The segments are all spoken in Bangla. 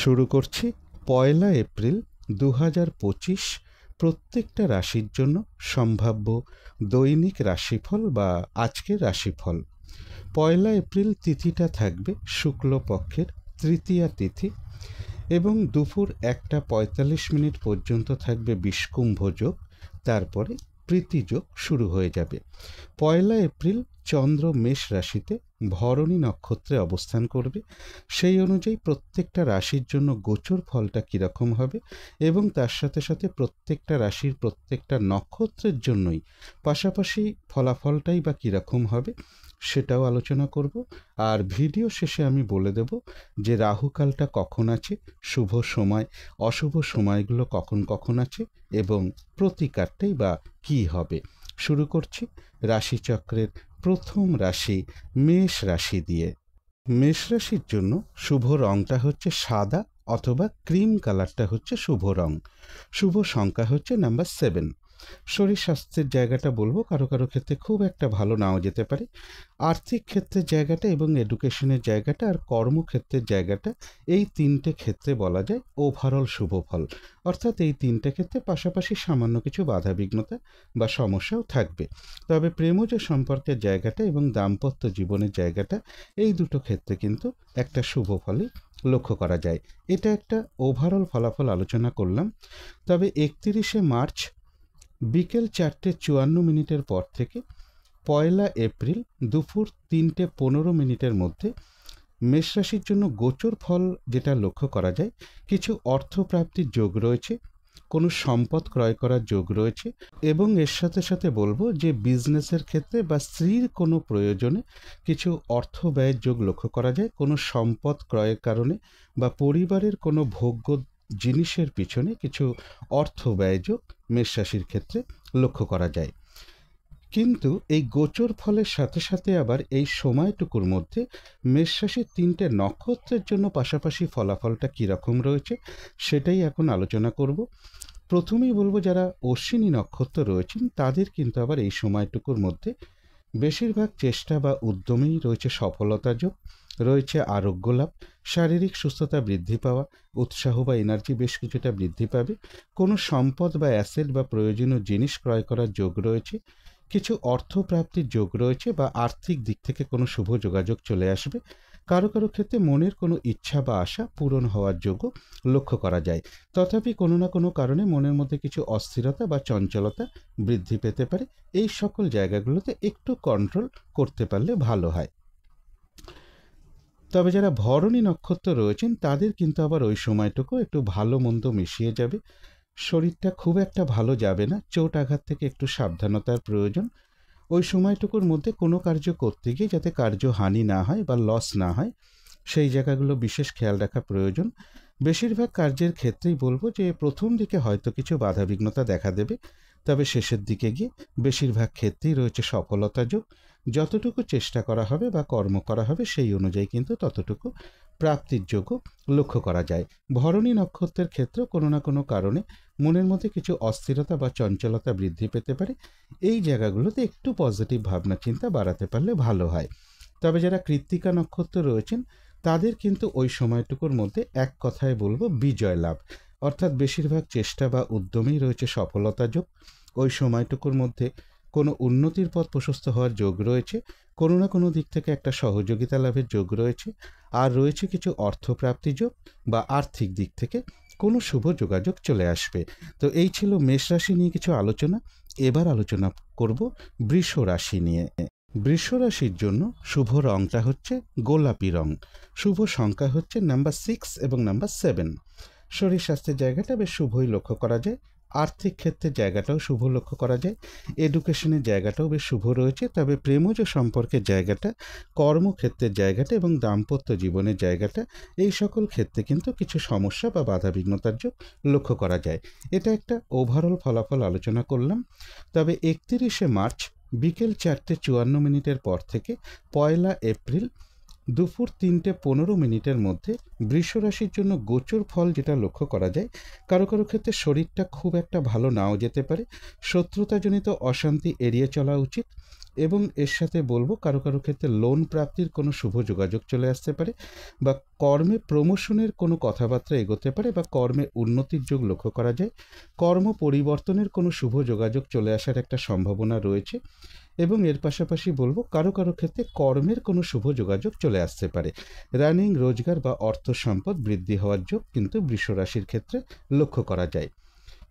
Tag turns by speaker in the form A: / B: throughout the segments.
A: শুরু করছি ১লা এপ্রিল ২০২৫ প্রত্যেকটা রাশির জন্য সম্ভাব্য দৈনিক রাশিফল বা আজকের রাশিফল। ১লা এপ্রিল তিথিটা থাকবে শুক্লপক্ষের তৃতীয়া তিথি এবং দুপুর ১টা ৪৫ পর্যন্ত থাকবে বিষকুম্ভ যোগ, তারপরে প্রীতিযোগ শুরু হয়ে যাবে। ১লা এপ্রিল চন্দ্র মেষ রাশিতে ভরণী নক্ষত্রে অবস্থান করবে। সেই অনুযায়ী প্রত্যেকটা রাশির জন্য গোচর ফলটা কীরকম হবে এবং তার সাথে সাথে প্রত্যেকটা রাশির প্রত্যেকটা নক্ষত্রের জন্যই পাশাপাশি ফলাফলটাই বা কীরকম হবে সেটাও আলোচনা করব। আর ভিডিও শেষে আমি বলে দেব যে রাহুকালটা কখন আছে, শুভ সময় অশুভ সময়গুলো কখন কখন আছে এবং প্রতিকারটাই বা কী হবে। শুরু করছি রাশিচক্রের প্রথম রাশি মেষ রাশি দিয়ে। মেষ রাশির জন্য শুভ রঙটা হচ্ছে সাদা অথবা ক্রিম কালারটা হচ্ছে শুভ রং। শুভ সংখ্যা হচ্ছে নাম্বার 7। শরীর স্বাস্থ্যের জায়গাটা বলবো কারো কারো ক্ষেত্রে খুব একটা ভালো নাও যেতে পারে। আর্থিক ক্ষেত্রের জায়গাটা এবং এডুকেশনের জায়গাটা আর কর্মক্ষেত্রের জায়গাটা, এই তিনটে ক্ষেত্রে বলা যায় ওভারঅল শুভ ফল। অর্থাৎ এই তিনটে ক্ষেত্রে পাশাপাশি সামান্য কিছু বাধাবিঘ্নতা বা সমস্যাও থাকবে। তবে প্রেমজ সম্পর্কের জায়গাটা এবং দাম্পত্য জীবনের জায়গাটা, এই দুটো ক্ষেত্রে কিন্তু একটা শুভ ফলই লক্ষ্য করা যায়। এটা একটা ওভারঅল ফলাফল আলোচনা করলাম। তবে ৩১শে মার্চ বিকেল ৪টে ৫৪ পর থেকে ১লা এপ্রিল দুপুর ৩টে ১৫ মধ্যে মেষ রাশির জন্য গোচর ফল যেটা লক্ষ্য করা যায়, কিছু অর্থপ্রাপ্তির যোগ রয়েছে, কোনো সম্পদ ক্রয় করার যোগ রয়েছে এবং এর সাথে সাথে বলবো যে বিজনেসের ক্ষেত্রে বা স্ত্রীর কোনো প্রয়োজনে কিছু অর্থ ব্যয়ের যোগ লক্ষ্য করা যায়। কোনো সম্পদ ক্রয়ের কারণে বা পরিবারের কোনো ভোগ্য জিনিসের পিছনে কিছু অর্থ ব্যয় যোগ মেষ রাশির ক্ষেত্রে লক্ষ্য করা যায়। কিন্তু এই গোচর ফলের সাথে সাথে আবার এই সময়টুকুর মধ্যে মেষ রাশির ৩টে নক্ষত্রের জন্য পাশাপাশি ফলাফলটা কীরকম রয়েছে সেটাই এখন আলোচনা করব। প্রথমেই বলবো যারা অশ্বিনী নক্ষত্র রয়েছেন তাদের কিন্তু আবার এই সময়টুকুর মধ্যে বেশিরভাগ চেষ্টা বা উদ্যমেই রয়েছে সফলতা যোগ, রয়েছে আরোগ্য লাভ, শারীরিক সুস্থতা বৃদ্ধি পাওয়া, উৎসাহ বা এনার্জি বেশ কিছুটা বৃদ্ধি পাবে। কোনো সম্পদ বা অ্যাসেট বা প্রয়োজনীয় জিনিস ক্রয় করার যোগ রয়েছে, কিছু অর্থপ্রাপ্তির যোগ রয়েছে বা আর্থিক দিক থেকে কোনো শুভ যোগাযোগ চলে আসবে। কারো কারো ক্ষেত্রে মনের কোনো ইচ্ছা বা আশা পূরণ হওয়ার যোগও লক্ষ্য করা যায়। তথাপি কোনো না কোনো কারণে মনের মধ্যে কিছু অস্থিরতা বা চঞ্চলতা বৃদ্ধি পেতে পারে। এই সকল জায়গাগুলোতে একটু কন্ট্রোল করতে পারলে ভালো হয়। তবে যারা ভরণী নক্ষত্র রয়েছেন তাদের কিন্তু আবার ওই সময়টুকু একটু ভালো মন্দ মিশিয়ে যাবে। শরীরটা খুব একটা ভালো যাবে না, চোট আঘাত থেকে একটু সাবধানতার প্রয়োজন। ওই সময়টুকুর মধ্যে কোনো কার্য করতে গিয়ে যাতে কার্য হানি না হয় বা লস না হয় সেই জায়গাগুলো বিশেষ খেয়াল রাখা প্রয়োজন। বেশিরভাগ কার্যের ক্ষেত্রেই বলবো যে প্রথম দিকে হয়তো কিছু বাধাবিঘ্নতা দেখা দেবে, তবে শেষের দিকে গিয়ে বেশিরভাগ ক্ষেত্রেই রয়েছে সফলতা যোগ। যতটুকু চেষ্টা করা হবে বা কর্ম করা হবে সেই অনুযায়ী কিন্তু ততটুকু প্রাপ্তির যোগও লক্ষ্য করা যায়। ভরণী নক্ষত্রের ক্ষেত্রে কোনো না কোনো কারণে মনের মধ্যে কিছু অস্থিরতা বা চঞ্চলতা বৃদ্ধি পেতে পারে। এই জায়গাগুলোতে একটু পজিটিভ ভাবনা চিন্তা বাড়াতে পারলে ভালো হয়। তবে যারা কৃত্তিকা নক্ষত্র রয়েছেন তাদের কিন্তু ওই সময়টুকুর মধ্যে এক কথায় বলবো বিজয় লাভ, অর্থাৎ বেশিরভাগ চেষ্টা বা উদ্যমেই রয়েছে সফলতা যোগ। ওই সময়টুকুর মধ্যে কোনো উন্নতির পথ প্রশস্ত হওয়ার যোগ রয়েছে, কোনো না কোনো দিক থেকে একটা সহযোগিতা লাভের যোগ রয়েছে, আর রয়েছে কিছু অর্থপ্রাপ্তি যোগ বা আর্থিক দিক থেকে কোনো শুভ যোগাযোগ চলে আসবে। তো এই ছিল মেষ রাশি নিয়ে কিছু আলোচনা। এবার আলোচনা করব বৃষ রাশি নিয়ে। বৃষ রাশির জন্য শুভ রংটা হচ্ছে গোলাপি রং। শুভ সংখ্যা হচ্ছে নাম্বার 6 এবং নাম্বার 7। শরীর স্বাস্থ্যের জায়গাটা বেশ শুভই লক্ষ্য করা যায়। আর্থিক ক্ষেত্রের জায়গাটাও শুভ লক্ষ্য করা যায়। এডুকেশনের জায়গাটাও বেশ শুভ রয়েছে। তবে প্রেমজ সম্পর্কের জায়গাটা, কর্মক্ষেত্রের জায়গাটা এবং দাম্পত্য জীবনের জায়গাটা, এই সকল ক্ষেত্রে কিন্তু কিছু সমস্যা বা বাধাবিঘ্নতার যোগ লক্ষ্য করা যায়। এটা একটা ওভারঅল ফলাফল আলোচনা করলাম। তবে ৩১শে মার্চ বিকেল ৪টে ৫৪ পর থেকে ১লা এপ্রিল দুপুর ৩টে ১৫ মধ্যে বৃষ রাশির জন্য গোচর ফল যেটা লক্ষ্য করা যায়, কারো কারো ক্ষেত্রে শরীরটা খুব একটা ভালো নাও যেতে পারে। শত্রুতাজনিত অশান্তি এড়িয়ে চলা উচিত। এবং এর সাথে বলবো কারো কারো ক্ষেত্রে লোন প্রাপ্তির কোনো শুভ যোগাযোগ চলে আসতে পারে, বা কর্মে প্রমোশনের কোনো কথাবার্তা এগোতে পারে, বা কর্মে উন্নতির যোগ লক্ষ্য করা যায়। কর্ম পরিবর্তনের কোনো শুভ যোগাযোগ চলে আসার একটা সম্ভাবনা রয়েছে। এবং এর পাশাপাশি বলবো কারো কারো ক্ষেত্রে কর্মের কোনো শুভ যোগাযোগ চলে আসতে পারে। রানিং রোজগার বা অর্থ সম্পদ বৃদ্ধি হওয়ার যোগ কিন্তু বৃষ রাশির ক্ষেত্রে লক্ষ্য করা যায়।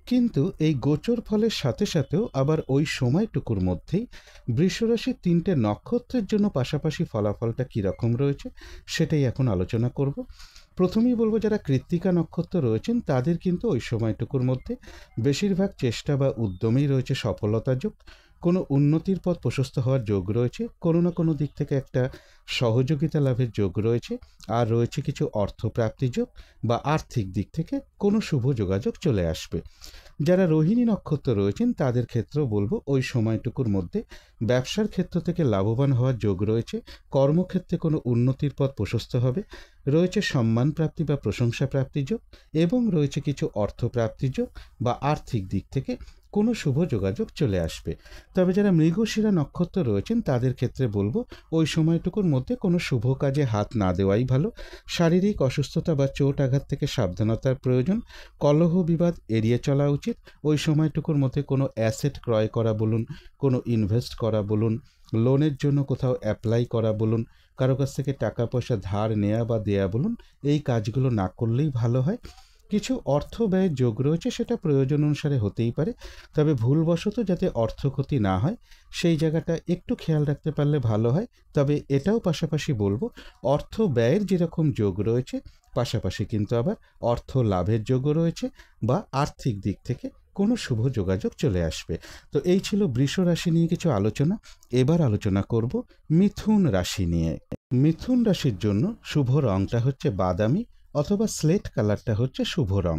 A: কিন্তু এই গোচর ফলের সাথে সাথেও আবার ওই সময়টুকুর মধ্যেই বৃষরাশির 3টে নক্ষত্রের জন্য পাশাপাশি ফলাফলটা কীরকম রয়েছে সেটাই এখন আলোচনা করব। প্রথমেই বলবো যারা কৃত্তিকা নক্ষত্র রয়েছেন তাদের কিন্তু ওই সময়টুকুর মধ্যে বেশিরভাগ চেষ্টা বা উদ্যমেই রয়েছে সফলতা যোগ, কোনো উন্নতির পথ প্রশস্ত হওয়ার যোগ রয়েছে, কোনো না কোনো দিক থেকে একটা সহযোগিতা লাভের যোগ রয়েছে, আর রয়েছে কিছু অর্থপ্রাপ্তি যোগ বা আর্থিক দিক থেকে কোনো শুভ যোগাযোগ চলে আসবে। যারা রোহিণী নক্ষত্র রয়েছেন তাদের ক্ষেত্রেও বলবো ওই সময়টুকুর মধ্যে ব্যবসার ক্ষেত্র থেকে লাভবান হওয়ার যোগ রয়েছে, কর্মক্ষেত্রে কোনো উন্নতির পথ প্রশস্ত হবে, রয়েছে সম্মান প্রাপ্তি বা প্রশংসা প্রাপ্তি যোগ, এবং রয়েছে কিছু অর্থপ্রাপ্তি যোগ বা আর্থিক দিক থেকে কোনো শুভ যোগাযোগ চলে আসবে। তবে যারা মৃগশিরা নক্ষত্র রয়েছেন তাদের ক্ষেত্রে বলবো ওই সময়টুকুর মধ্যে কোনো শুভ কাজে হাত না দেওয়াই ভালো। শারীরিক অসুস্থতা বা চোট আঘাত থেকে সাবধানতার প্রয়োজন, কলহ বিবাদ এড়িয়ে চলা উচিত। ওই সময়টুকুর মধ্যে কোনো অ্যাসেট ক্রয় করা বলুন, কোনো ইনভেস্ট করা বলুন, লোনের জন্য কোথাও অ্যাপ্লাই করা বলুন, কারো কাছ থেকে টাকা পয়সা ধার নেওয়া বা দেয়া বলুন, এই কাজগুলো না করলেই ভালো হয়। কিছু অর্থ ব্যয়ের যোগ রয়েছে, সেটা প্রয়োজন অনুসারে হতেই পারে, তবে ভুলবশত যাতে অর্থ ক্ষতি না হয় সেই জায়গাটা একটু খেয়াল রাখতে পারলে ভালো হয়। তবে এটাও পাশাপাশি বলবো অর্থ ব্যয়ের যেরকম যোগ রয়েছে পাশাপাশি কিন্তু আবার অর্থ লাভের যোগও রয়েছে, বা আর্থিক দিক থেকে কোনো শুভ যোগাযোগ চলে আসবে। তো এই ছিল বৃষ রাশি নিয়ে কিছু আলোচনা। এবার আলোচনা করব মিথুন রাশি নিয়ে। মিথুন রাশির জন্য শুভ রংটা হচ্ছে বাদামি অথবা স্লেট কালারটা হচ্ছে শুভ রং।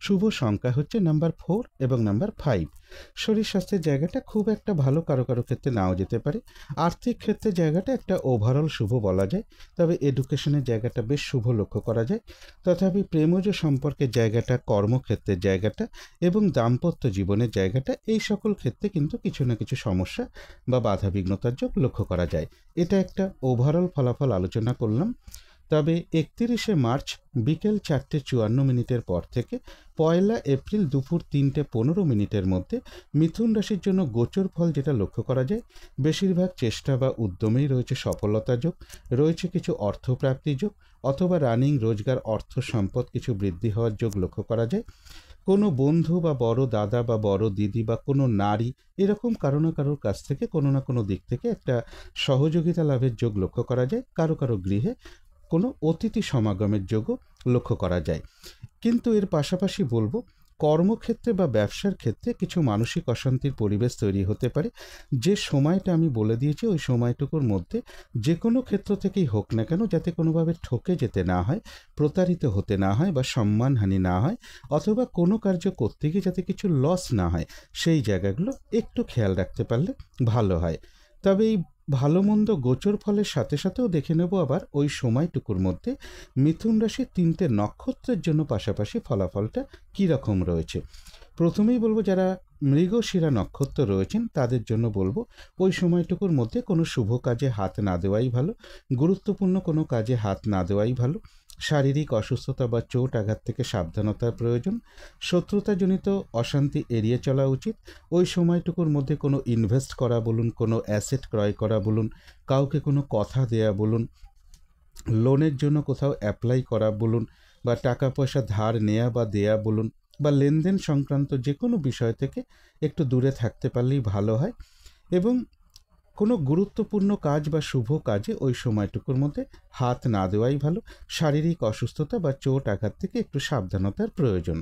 A: শুভ সংখ্যা হচ্ছে নাম্বার 4 এবং নাম্বার 5। শরীর স্বাস্থ্যের জায়গাটা খুব একটা ভালো কারো কারো ক্ষেত্রে নাও যেতে পারে। আর্থিক ক্ষেত্রে জায়গাটা একটা ওভারঅল শুভ বলা যায়, তবে এডুকেশনের জায়গাটা বেশ শুভ লক্ষ্য করা যায়। তথাপি প্রেমজ সম্পর্কের জায়গাটা, কর্মক্ষেত্রের জায়গাটা এবং দাম্পত্য জীবনের জায়গাটা, এই সকল ক্ষেত্রে কিন্তু কিছু না কিছু সমস্যা বা বাধাবিঘ্নতার যোগ লক্ষ্য করা যায়। এটা একটা ওভারঅল ফলাফল আলোচনা করলাম। তবে 31শে মার্চ বিকেল 4:54 পর থেকে 1 এপ্রিল দুপুর 3:15 মধ্যে মিথুন রাশির জন্য গোচর ফল যেটা লক্ষ্য করা যায়, বেশিরভাগ চেষ্টা বা উদ্যমেই রয়েছে সফলতা যোগ, রয়েছে কিছু অর্থপ্রাপ্তি যোগ অথবা রানিং রোজগার অর্থ সম্পদ কিছু বৃদ্ধি হওয়ার যোগ লক্ষ্য করা যায়। কোনো বন্ধু বা বড় দাদা বা বড় দিদি বা কোনো নারী এরকম কারো না কারোর কাছ থেকে কোনো না কোনো দিক থেকে একটা সহযোগিতা লাভের যোগ লক্ষ্য করা যায়। কারো কারো গৃহে কোনো অতিথি সমাগমের যোগও লক্ষ্য করা যায়। কিন্তু এর পাশাপাশি বলবো কর্মক্ষেত্রে বা ব্যবসার ক্ষেত্রে কিছু মানসিক অশান্তির পরিবেশ তৈরি হতে পারে। যে সময়টা আমি বলে দিয়েছি ওই সময়টুকুর মধ্যে যে কোনো ক্ষেত্র থেকেই হোক না কেন যাতে কোনোভাবে ঠকে যেতে না হয়, প্রতারিত হতে না হয় বা সম্মানহানি না হয়, অথবা কোনো কার্য করতে গিয়ে যাতে কিছু লস না হয়, সেই জায়গাগুলো একটু খেয়াল রাখতে পারলে ভালো হয়। তবে এই ভালো মন্দ গোচর ফলের সাথে সাথেও দেখে নেব আবার ওই সময়টুকুর মধ্যে মিথুন রাশির 3টে নক্ষত্রের জন্য পাশাপাশি ফলাফলটা কী রকম রয়েছে। প্রথমেই বলবো যারা মৃগশিরা নক্ষত্র রয়েছেন তাদের জন্য বলবো ওই সময়টুকুর মধ্যে কোনো শুভ কাজে হাত না দেওয়াই ভালো, গুরুত্বপূর্ণ কোনো কাজে হাত না দেওয়াই ভালো। শারীরিক অসুস্থতা বা চোট আঘাত থেকে সাবধানতার প্রয়োজন, শত্রুতাজনিত অশান্তি এড়িয়ে চলা উচিত। ওই সময়টুকুর মধ্যে কোনো ইনভেস্ট করা বলুন, কোনো অ্যাসেট ক্রয় করা বলুন, কাউকে কোনো কথা দেয়া বলুন, লোনের জন্য কোথাও অ্যাপ্লাই করা বলুন, বা টাকা পয়সা ধার নেয়া বা দেয়া বলুন, বা লেনদেন সংক্রান্ত যে কোনো বিষয় থেকে একটু দূরে থাকতে পারলেই ভালো হয়। এবং কোনো গুরুত্বপূর্ণ কাজ বা শুভ কাজে ওই সময়টুকুর মধ্যে হাত না দেওয়াই ভালো। শারীরিক অসুস্থতা বা চোট আঘাত থেকে একটু সাবধানতার প্রয়োজন।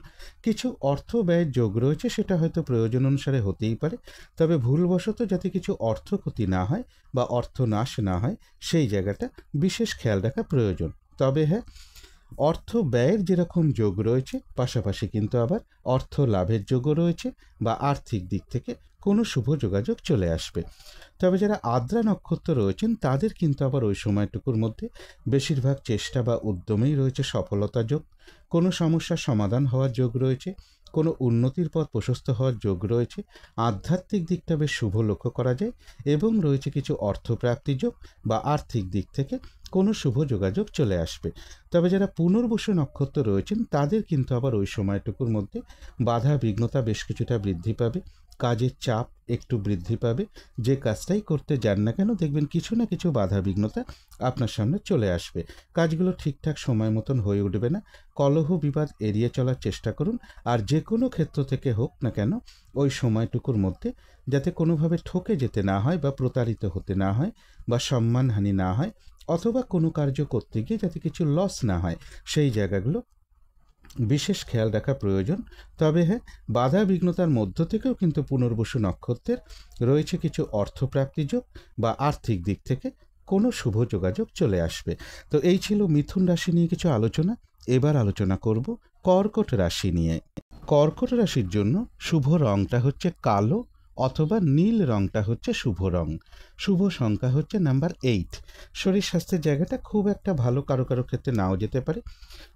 A: কিছু অর্থ ব্যয়ের যোগ রয়েছে, সেটা হয়তো প্রয়োজন অনুসারে হতেই পারে, তবে ভুলবশত যাতে কিছু অর্থ ক্ষতি না হয় বা অর্থ নাশ না হয় সেই জায়গাটা বিশেষ খেয়াল রাখা প্রয়োজন। তবে হ্যাঁ, অর্থ ব্যয়ের যেরকম যোগ রয়েছে পাশাপাশি কিন্তু আবার অর্থ লাভের যোগও রয়েছে, বা আর্থিক দিক থেকে কোনো শুভ যোগাযোগ চলে আসবে। তবে যারা আদ্রা নক্ষত্র রয়েছেন তাদের কিন্তু আবার ওই সময়টুকুর মধ্যে বেশিরভাগ চেষ্টা বা উদ্যমেই রয়েছে সফলতা যোগ, কোনো সমস্যার সমাধান হওয়ার যোগ রয়েছে, কোনো উন্নতির পথ প্রশস্ত হওয়ার যোগ রয়েছে, আধ্যাত্মিক দিকটা বেশ শুভ লক্ষ্য করা যায় এবং রয়েছে কিছু অর্থপ্রাপ্তি যোগ বা আর্থিক দিক থেকে কোনো শুভ যোগাযোগ চলে আসবে। তবে যারা পুনর্বসু নক্ষত্র রয়েছেন তাদের কিন্তু আবার ওই সময়টুকুর মধ্যে বাধা বিঘ্নতা বেশ কিছুটা বৃদ্ধি পাবে, কাজের চাপ একটু বৃদ্ধি পাবে। যে কাজটাই করতে যান না কেন দেখবেন কিছু না কিছু বাধা বিঘ্নতা আপনার সামনে চলে আসবে, কাজগুলো ঠিকঠাক সময় মতন হয়ে উঠবে না। কলহ বিবাদ এড়িয়ে চলার চেষ্টা করুন। আর যে কোনো ক্ষেত্র থেকে হোক না কেন ওই সময়টুকুর মধ্যে যাতে কোনোভাবে ঠকে যেতে না হয় বা প্রতারিত হতে না হয় বা সম্মানহানি না হয়, অথবা কোনো কার্য করতে গিয়ে যাতে কিছু লস না হয়, সেই জায়গাগুলো বিশেষ খেয়াল রাখা প্রয়োজন। তবে হ্যাঁ, বাধা বিঘ্নতার মধ্য থেকেও কিন্তু পুনর্বসু নক্ষত্রের রয়েছে কিছু অর্থপ্রাপ্তি যোগ বা আর্থিক দিক থেকে কোনো শুভ যোগাযোগ চলে আসবে। তো এই ছিল মিথুন রাশি নিয়ে কিছু আলোচনা। এবার আলোচনা করব কর্কট রাশি নিয়ে। কর্কট রাশির জন্য শুভ রংটা হচ্ছে কালো অথবা নীল রংটা হচ্ছে শুভ রং। শুভ সংখ্যা হচ্ছে নাম্বার 8। শরীর স্বাস্থ্যের জায়গাটা খুব একটা ভালো, কারো কারো ক্ষেত্রে নাও যেতে পারে।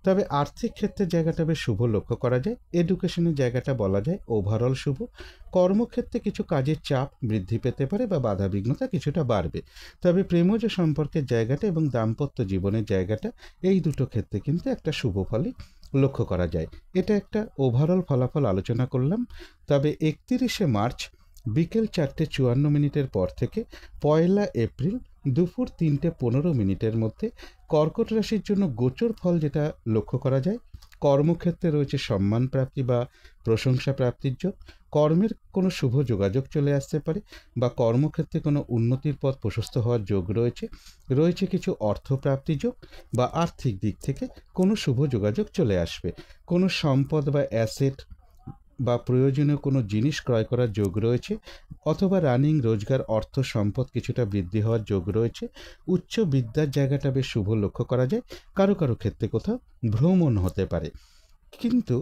A: তবে আর্থিক ক্ষেত্রের জায়গাটা বেশ শুভ লক্ষ্য করা যায়। এডুকেশনের জায়গাটা বলা যায় ওভারঅল শুভ। কর্মক্ষেত্রে কিছু কাজের চাপ বৃদ্ধি পেতে পারে বা বাধা বিঘ্নতা কিছুটা বাড়বে। তবে প্রেমজ সম্পর্কের জায়গাটা এবং দাম্পত্য জীবনের জায়গাটা, এই দুটো ক্ষেত্রে কিন্তু একটা শুভ ফলই লক্ষ্য করা যায়। এটা একটা ওভারঅল ফলাফল আলোচনা করলাম। তবে 31শে মার্চ বিকেল 4:54 পর থেকে 1 এপ্রিল দুপুর 3:15 মধ্যে কর্কট রাশির জন্য গোচর ফল যেটা লক্ষ্য করা যায়, কর্মক্ষেত্রে রয়েছে সম্মান প্রাপ্তি বা প্রশংসা প্রাপ্তির যোগ, কর্মের কোনো শুভ যোগাযোগ চলে আসতে পারে বা কর্মক্ষেত্রে কোনো উন্নতির পথ প্রশস্ত হওয়ার যোগ রয়েছে, রয়েছে কিছু অর্থপ্রাপ্তি যোগ বা আর্থিক দিক থেকে কোনো শুভ যোগাযোগ চলে আসবে, কোনো সম্পদ বা অ্যাসেট বা প্রয়োজনীয় কোনো জিনিস ক্রয় করার যোগ রয়েছে, অথবা রানিং রোজগার অর্থ সম্পদ কিছুটা বৃদ্ধি হওয়ার যোগ রয়েছে। উচ্চ বিদ্যার জায়গাটা বেশ শুভ লক্ষ্য করা যায়। কারো কারো ক্ষেত্রে কোথাও ভ্রমণ হতে পারে। কিন্তু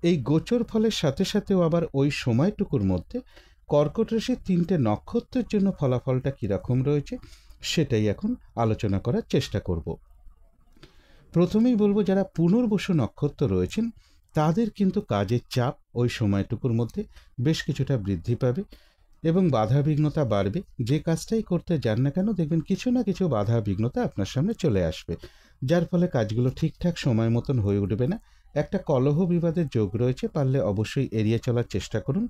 A: এই গোচর ফলের সাথে সাথেও আবার ওই সময়টুকুর মধ্যে কর্কট রাশির 3টে নক্ষত্রের জন্য ফলাফলটা কীরকম রয়েছে সেটাই এখন আলোচনা করার চেষ্টা করব। প্রথমেই বলবো যারা পুনর্বসু নক্ষত্র রয়েছেন তাদের কিন্তু কাজের চাপ ওই সময়টুকুর মধ্যে বেশ কিছুটা বৃদ্ধি পাবে এবং বাধা বিঘ্নতা বাড়বে। যে কাজটাই করতে যান না কেন দেখবেন কিছু না কিছু বাধা বিঘ্নতা আপনার সামনে চলে আসবে, যার ফলে কাজগুলো ঠিকঠাক সময় মতন হয়ে উঠবে না। একটা কলহ বিবাদের যোগ রয়েছে, পারলে অবশ্যই এড়িয়ে চলার চেষ্টা করুন।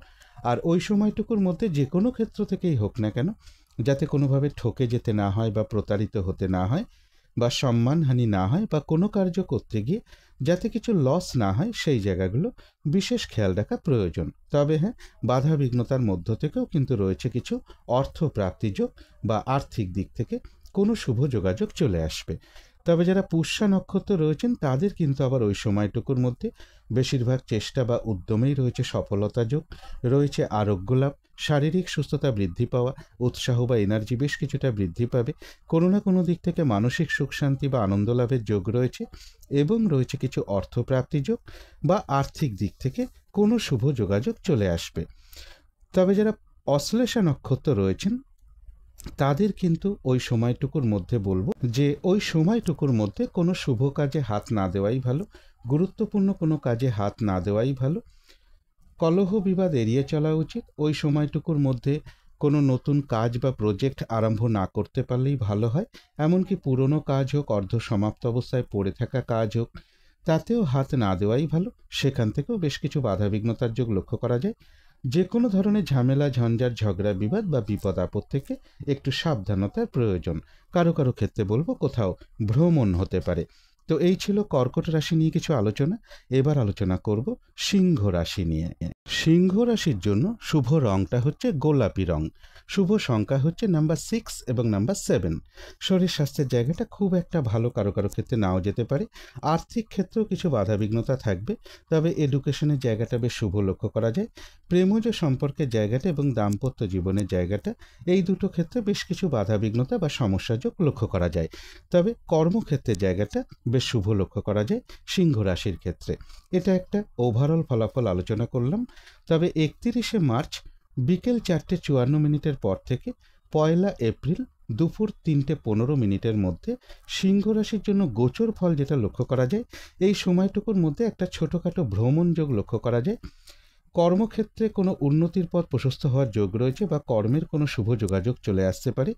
A: আর ওই সময়টুকুর মধ্যে যে কোনো ক্ষেত্র থেকেই হোক না কেন যাতে কোনোভাবে ঠকে যেতে না হয় বা প্রতারিত হতে না হয় বা সম্মানহানি না হয় বা কোনো কার্য করতে গিয়ে যাতে কিছু লস না হয়, সেই জায়গাগুলো বিশেষ খেয়াল রাখা প্রয়োজন। তবে হ্যাঁ, বাধা বিঘ্নতার মধ্য থেকেও কিন্তু রয়েছে কিছু অর্থ প্রাপ্তিযোগ বা আর্থিক দিক থেকে কোনো শুভ যোগাযোগ চলে আসবে। তবে যারা পুষ্যা নক্ষত্র রয়েছেন তাদের কিন্তু আবার ওই সময়টুকুর মধ্যে বেশিরভাগ চেষ্টা বা উদ্যমেই রয়েছে সফলতা যোগ, রয়েছে আরোগ্য লাভ, শারীরিক সুস্থতা বৃদ্ধি পাওয়া, উৎসাহ বা এনার্জি বেশ কিছুটা বৃদ্ধি পাবে, কোনো না কোনো দিক থেকে মানসিক সুখ শান্তি বা আনন্দ লাভের যোগ রয়েছে এবং রয়েছে কিছু অর্থপ্রাপ্তি যোগ বা আর্থিক দিক থেকে কোনো শুভ যোগাযোগ চলে আসবে। তবে যারা অশ্লেষা নক্ষত্র রয়েছেন তাদের কিন্তু ওই সময়টুকুর মধ্যে বলবো যে ওই সময়টুকুর মধ্যে কোনো শুভ কাজে হাত না দেওয়াই ভালো, গুরুত্বপূর্ণ কোনো কাজে হাত না দেওয়াই ভালো। কলহ বিবাদ এড়িয়ে চলা উচিত। ওই সময়টুকুর মধ্যে কোনো নতুন কাজ বা প্রজেক্ট আরম্ভ না করতে পারলেই ভালো হয়। এমনকি পুরনো কাজ হোক, অর্ধ সমাপ্ত অবস্থায় পড়ে থাকা কাজ হোক, তাতেও হাত না দেওয়াই ভালো। সেখান থেকেও বেশ কিছু বাধাবিঘ্নতার যোগ লক্ষ্য করা যায়। যে কোনো ধরনের ঝামেলা, ঝঞ্ঝাট, ঝগড়া, বিবাদ বা বিপদ আপদ থেকে একটু সাবধানতার প্রয়োজন। কারো কারো ক্ষেত্রে বলবো কোথাও ভ্রমণ হতে পারে। তো এই ছিল কর্কট রাশি নিয়ে কিছু আলোচনা। এবার আলোচনা করব সিংহ রাশি নিয়ে। সিংহ রাশির জন্য শুভ রংটা হচ্ছে গোলাপি রং। শুভ সংখ্যা হচ্ছে নাম্বার 6 এবং নাম্বার 7। শরীর স্বাস্থ্যের জায়গাটা খুব একটা ভালো, কারো কারো ক্ষেত্রে নাও যেতে পারে। আর্থিক ক্ষেত্রেও কিছু বাধাবিঘ্নতা থাকবে, তবে এডুকেশনের জায়গাটা বেশ শুভ লক্ষ্য করা যায়। প্রেমজ সম্পর্কের জায়গাটা এবং দাম্পত্য জীবনের জায়গাটা, এই দুটো ক্ষেত্রে বেশ কিছু বাধাবিঘ্নতা বা সমস্যাযোগ লক্ষ্য করা যায়। তবে কর্মক্ষেত্রের জায়গাটা বেশ শুভ লক্ষ্য করা যায় সিংহ রাশির ক্ষেত্রে। এটা একটা ওভারঅল ফলাফল আলোচনা করলাম। তবে 31শে মার্চ বিকেল 4:54 পর থেকে 1 এপ্রিল দুপুর 3:15 মধ্যে সিংহ রাশির জন্য গোচর ফল যেটা লক্ষ্য করা যায়, এই সময়টুকুর মধ্যে একটা ছোটোখাটো ভ্রমণ যোগ লক্ষ্য করা যায়। কর্মক্ষেত্রে কোনো উন্নতির পথ প্রশস্ত হওয়ার যোগ রয়েছে বা কর্মের কোনো শুভ যোগাযোগ চলে আসতে পারে।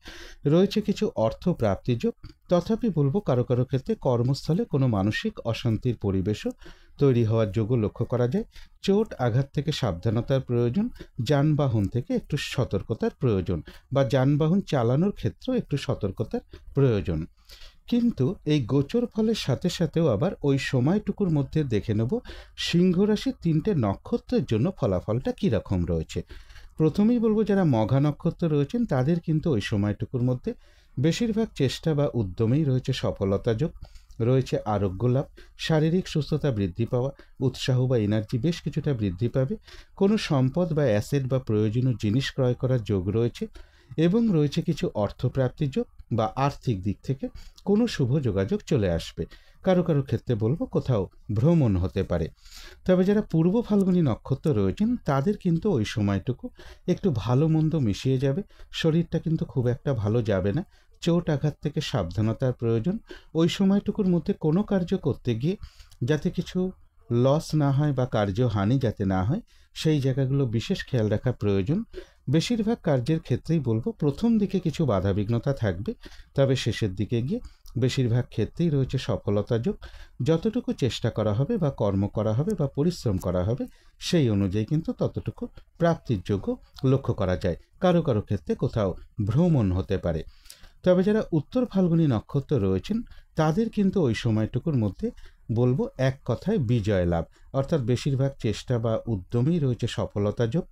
A: রয়েছে কিছু অর্থ প্রাপ্তির যোগ। তথাপি বলবো কারো কারো ক্ষেত্রে কর্মস্থলে কোনো মানসিক অশান্তির পরিবেশও তৈরি হওয়ার যোগও লক্ষ্য করা যায়। চোট আঘাত থেকে সাবধানতার প্রয়োজন, যানবাহন থেকে একটু সতর্কতার প্রয়োজন বা যানবাহন চালানোর ক্ষেত্রেও একটু সতর্কতার প্রয়োজন। কিন্তু এই গোচর ফলের সাথে সাথেও আবার ওই সময়টুকুর মধ্যে দেখে নেব সিংহ রাশির 3টে নক্ষত্রের জন্য ফলাফলটা কীরকম রয়েছে। প্রথমেই বলবো যারা মঘা নক্ষত্র রয়েছেন তাদের কিন্তু ওই সময়টুকুর মধ্যে বেশিরভাগ চেষ্টা বা উদ্যমেই রয়েছে সফলতা যোগ, রয়েছে আরোগ্য লাভ, শারীরিক সুস্থতা বৃদ্ধি পাওয়া, উৎসাহ বা এনার্জি বেশ কিছুটা বৃদ্ধি পাবে, কোনো সম্পদ বা অ্যাসেট বা প্রয়োজনীয় জিনিস ক্রয় করার যোগ রয়েছে এবং রয়েছে কিছু অর্থপ্রাপ্তির যোগ বা আর্থিক দিক থেকে কোনো শুভ যোগাযোগ চলে আসবে। কারো কারো ক্ষেত্রে বলবো কোথাও ভ্রমণ হতে পারে। তবে যারা পূর্ব ফাল্গুনী নক্ষত্র রয়েছেন তাদের কিন্তু ওই সময়টুকু একটু ভালো মন্দ মিশিয়ে যাবে, শরীরটা কিন্তু খুব একটা ভালো যাবে না, চোট আঘাত থেকে সাবধানতার প্রয়োজন। ওই সময়টুকুর মধ্যে কোনো কার্য করতে গিয়ে যাতে কিছু লস না হয় বা কার্যহানি যাতে না হয় সেই জায়গাগুলো বিশেষ খেয়াল রাখা প্রয়োজন। বেশিরভাগ কার্যের ক্ষেত্রেই বলবো প্রথম দিকে কিছু বাধাবিঘ্নতা থাকবে, তবে শেষের দিকে গিয়ে বেশিরভাগ ক্ষেত্রেই রয়েছে সফলতা যোগ। যতটুকু চেষ্টা করা হবে বা কর্ম করা হবে বা পরিশ্রম করা হবে সেই অনুযায়ী কিন্তু ততটুকু প্রাপ্তির যোগ্য লক্ষ্য করা যায়। কারো কারো ক্ষেত্রে কোথাও ভ্রমণ হতে পারে। তবে যারা উত্তর ফাল্গুনী নক্ষত্র রয়েছেন তাদের কিন্তু ওই সময়টুকুর মধ্যে বলবো এক কথায় বিজয় লাভ, অর্থাৎ বেশিরভাগ চেষ্টা বা উদ্যমেই রয়েছে সফলতা যোগ।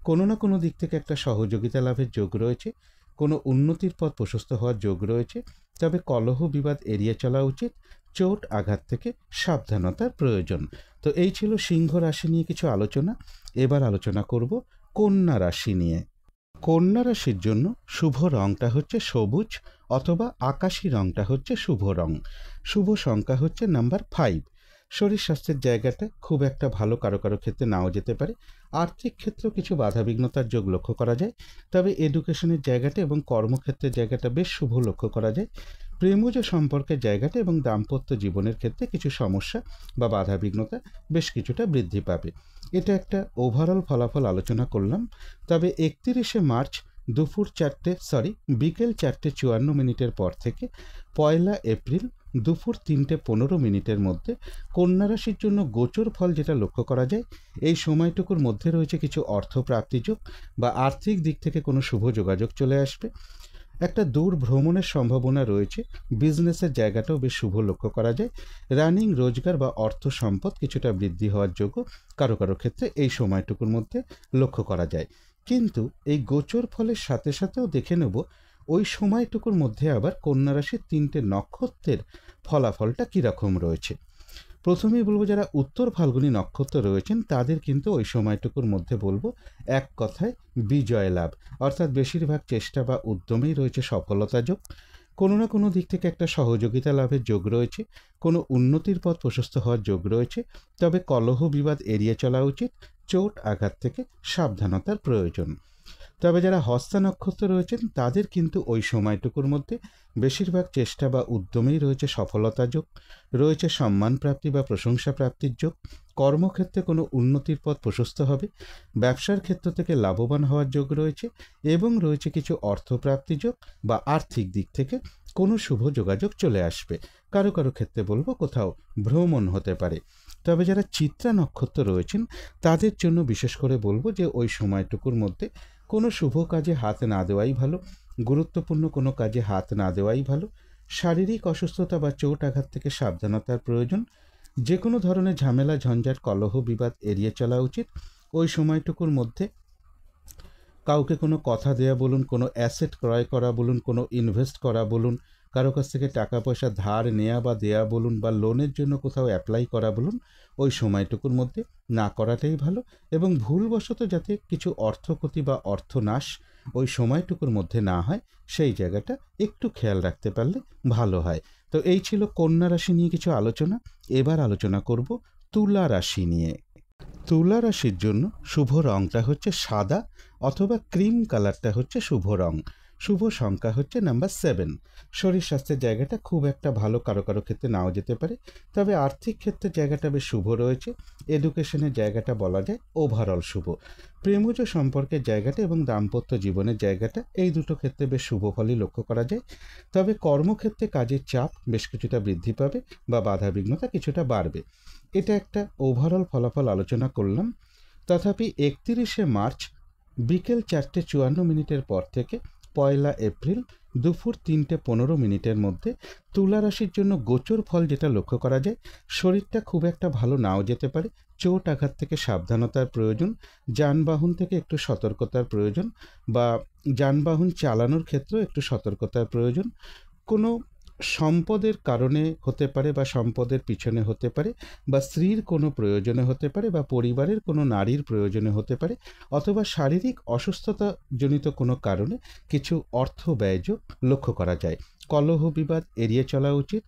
A: কোনো না কোনো দিক থেকে একটা সহযোগিতা লাভের যোগ রয়েছে, কোনো উন্নতির পথ প্রশস্ত হওয়ার যোগ রয়েছে। তবে কলহ বিবাদ এড়িয়ে চলা উচিত, চোট আঘাত থেকে সাবধানতার প্রয়োজন। তো এই ছিল সিংহ রাশি নিয়ে কিছু আলোচনা। এবার আলোচনা করব কন্যা রাশি নিয়ে। কন্যা রাশির জন্য শুভ রংটা হচ্ছে সবুজ অথবা আকাশি রংটা হচ্ছে শুভ রং। শুভ সংখ্যা হচ্ছে নাম্বার 5। শরীর স্বাস্থ্যের জায়গাটা খুব একটা ভালো কারো কারো ক্ষেত্রে নাও যেতে পারে। আর্থিক ক্ষেত্রেও কিছু বাধাবিঘ্নতার যোগ লক্ষ্য করা যায়। তবে এডুকেশনের জায়গাটা এবং কর্মক্ষেত্রের জায়গাটা বেশ শুভ লক্ষ্য করা যায়। প্রেমজ সম্পর্কের জায়গাটা এবং দাম্পত্য জীবনের ক্ষেত্রে কিছু সমস্যা বা বাধাবিঘ্নতা বেশ কিছুটা বৃদ্ধি পাবে। এটা একটা ওভারঅল ফলাফল আলোচনা করলাম। তবে 31শে মার্চ বিকেল 4:54 পর থেকে 1 এপ্রিল দুপুর 3:15 মধ্যে কন্যা রাশির জন্য গোচর ফল যেটা লক্ষ্য করা যায়, এই সময়টুকুর মধ্যে রয়েছে কিছু অর্থ প্রাপ্তিযোগ বা আর্থিক দিক থেকে কোনো শুভ যোগাযোগ চলে আসবে। একটা দূর ভ্রমণের সম্ভাবনা রয়েছে, বিজনেসের জায়গাটাও বেশ শুভ লক্ষ্য করা যায়। রানিং রোজগার বা অর্থ সম্পদ কিছুটা বৃদ্ধি হওয়ার যোগ্য কারো কারো ক্ষেত্রে এই সময়টুকুর মধ্যে লক্ষ্য করা যায়। কিন্তু এই গোচর ফলের সাথে সাথেও দেখে নেব ওই সময়টুকুর মধ্যে আবার কন্যা রাশির 3টে নক্ষত্রের ফলাফলটা কীরকম রয়েছে। প্রথমেই বলবো যারা উত্তর ফাল্গুনী নক্ষত্র রয়েছেন তাদের কিন্তু ওই সময়টুকুর মধ্যে বলবো এক কথায় বিজয় লাভ, অর্থাৎ বেশিরভাগ চেষ্টা বা উদ্যমেই রয়েছে সফলতা যোগ। কোনো না কোনো দিক থেকে একটা সহযোগিতা লাভের যোগ রয়েছে, কোনো উন্নতির পথ প্রশস্ত হওয়ার যোগ রয়েছে। তবে কলহ বিবাদ এড়িয়ে চলা উচিত, চোট আঘাত থেকে সাবধানতার প্রয়োজন। তবে যারা হস্তা নক্ষত্র রয়েছেন তাদের কিন্তু ওই সময়টুকুর মধ্যে বেশিরভাগ চেষ্টা বা উদ্যমেই রয়েছে সফলতা যোগ, রয়েছে সম্মান প্রাপ্তি বা প্রশংসা প্রাপ্তির যোগ। কর্মক্ষেত্রে কোনো উন্নতির পথ প্রশস্ত হবে, ব্যবসার ক্ষেত্র থেকে লাভবান হওয়ার যোগ রয়েছে এবং রয়েছে কিছু অর্থপ্রাপ্তি যোগ বা আর্থিক দিক থেকে কোনো শুভ যোগাযোগ চলে আসবে। কারো কারো ক্ষেত্রে বলবো কোথাও ভ্রমণ হতে পারে। তবে যারা চিত্রা নক্ষত্র রয়েছেন তাদের জন্য বিশেষ করে বলবো যে ওই সময়টুকুর মধ্যে কোনো শুভ কাজে হাত না দেওয়াই ভালো, গুরুত্বপূর্ণ কোনো কাজে হাত না দেওয়াই ভালো। শারীরিক অসুস্থতা বা চোট আঘাত থেকে সাবধানতার প্রয়োজন। যে কোনো ধরনের ঝামেলা ঝঞ্ঝাট কলহ বিবাদ এড়িয়ে চলা উচিত। ওই সময়টুকুর মধ্যে কাউকে কোনো কথা দেয়া বলুন, কোনো অ্যাসেট ক্রয় করা বলুন, কোনো ইনভেস্ট করা বলুন, কারো কাছ থেকে টাকা পয়সা ধার নেওয়া বা দেয়া বলুন বা লোনের জন্য কোথাও অ্যাপ্লাই করা বলুন, ওই সময়টুকুর মধ্যে না করাটাই ভালো। এবং ভুলবশত যাতে কিছু অর্থক্ষতি বা অর্থনাশ ওই সময়টুকুর মধ্যে না হয় সেই জায়গাটা একটু খেয়াল রাখতে পারলে ভালো হয়। তো এই ছিল কন্যা রাশি নিয়ে কিছু আলোচনা। এবার আলোচনা করব তুলা রাশি নিয়ে। তুলা রাশির জন্য শুভ রংটা হচ্ছে সাদা অথবা ক্রিম কালারটা হচ্ছে শুভ রং। শুভ সংখ্যা হচ্ছে নাম্বার 7। শরীর স্বাস্থ্যের জায়গাটা খুব একটা ভালো কারো কারো ক্ষেত্রে নাও যেতে পারে, তবে আর্থিক ক্ষেত্রে জায়গাটা বেশ শুভ রয়েছে। এডুকেশনের জায়গাটা বলা যায় ওভারঅল শুভ। প্রেমজ সম্পর্কের জায়গাটা এবং দাম্পত্য জীবনের জায়গাটা এই দুটো ক্ষেত্রে বেশ শুভ ফলই লক্ষ্য করা যায়। তবে কর্মক্ষেত্রে কাজের চাপ বেশ কিছুটা বৃদ্ধি পাবে বা বাধাবিঘ্নতা কিছুটা বাড়বে। এটা একটা ওভারঅল ফলাফল আলোচনা করলাম। তথাপি 31শে মার্চ বিকেল 4:54 পর থেকে 1 এপ্রিল দুপুর 3:15 মধ্যে তুলা রাশির জন্য গোচর ফল যেটা লক্ষ্য করা যায়, শরীরটা খুব একটা ভালো নাও যেতে পারে। চোট আঘাত থেকে সাবধানতার প্রয়োজন, যানবাহন থেকে একটু সতর্কতার প্রয়োজন, বা যানবাহন চালানোর ক্ষেত্রেও একটু সতর্কতার প্রয়োজন। কোনো সম্পদের কারণে হতে পারে বা সম্পদের পিছনে হতে পারে, বা স্ত্রীর কোনো প্রয়োজনে হতে পারে, বা পরিবারের কোনো নারীর প্রয়োজনে হতে পারে, অথবা শারীরিক অসুস্থতাজনিত কোনো কারণে কিছু অর্থ ব্যয়যোগ লক্ষ্য করা যায়। কলহ বিবাদ এড়িয়ে চলা উচিত।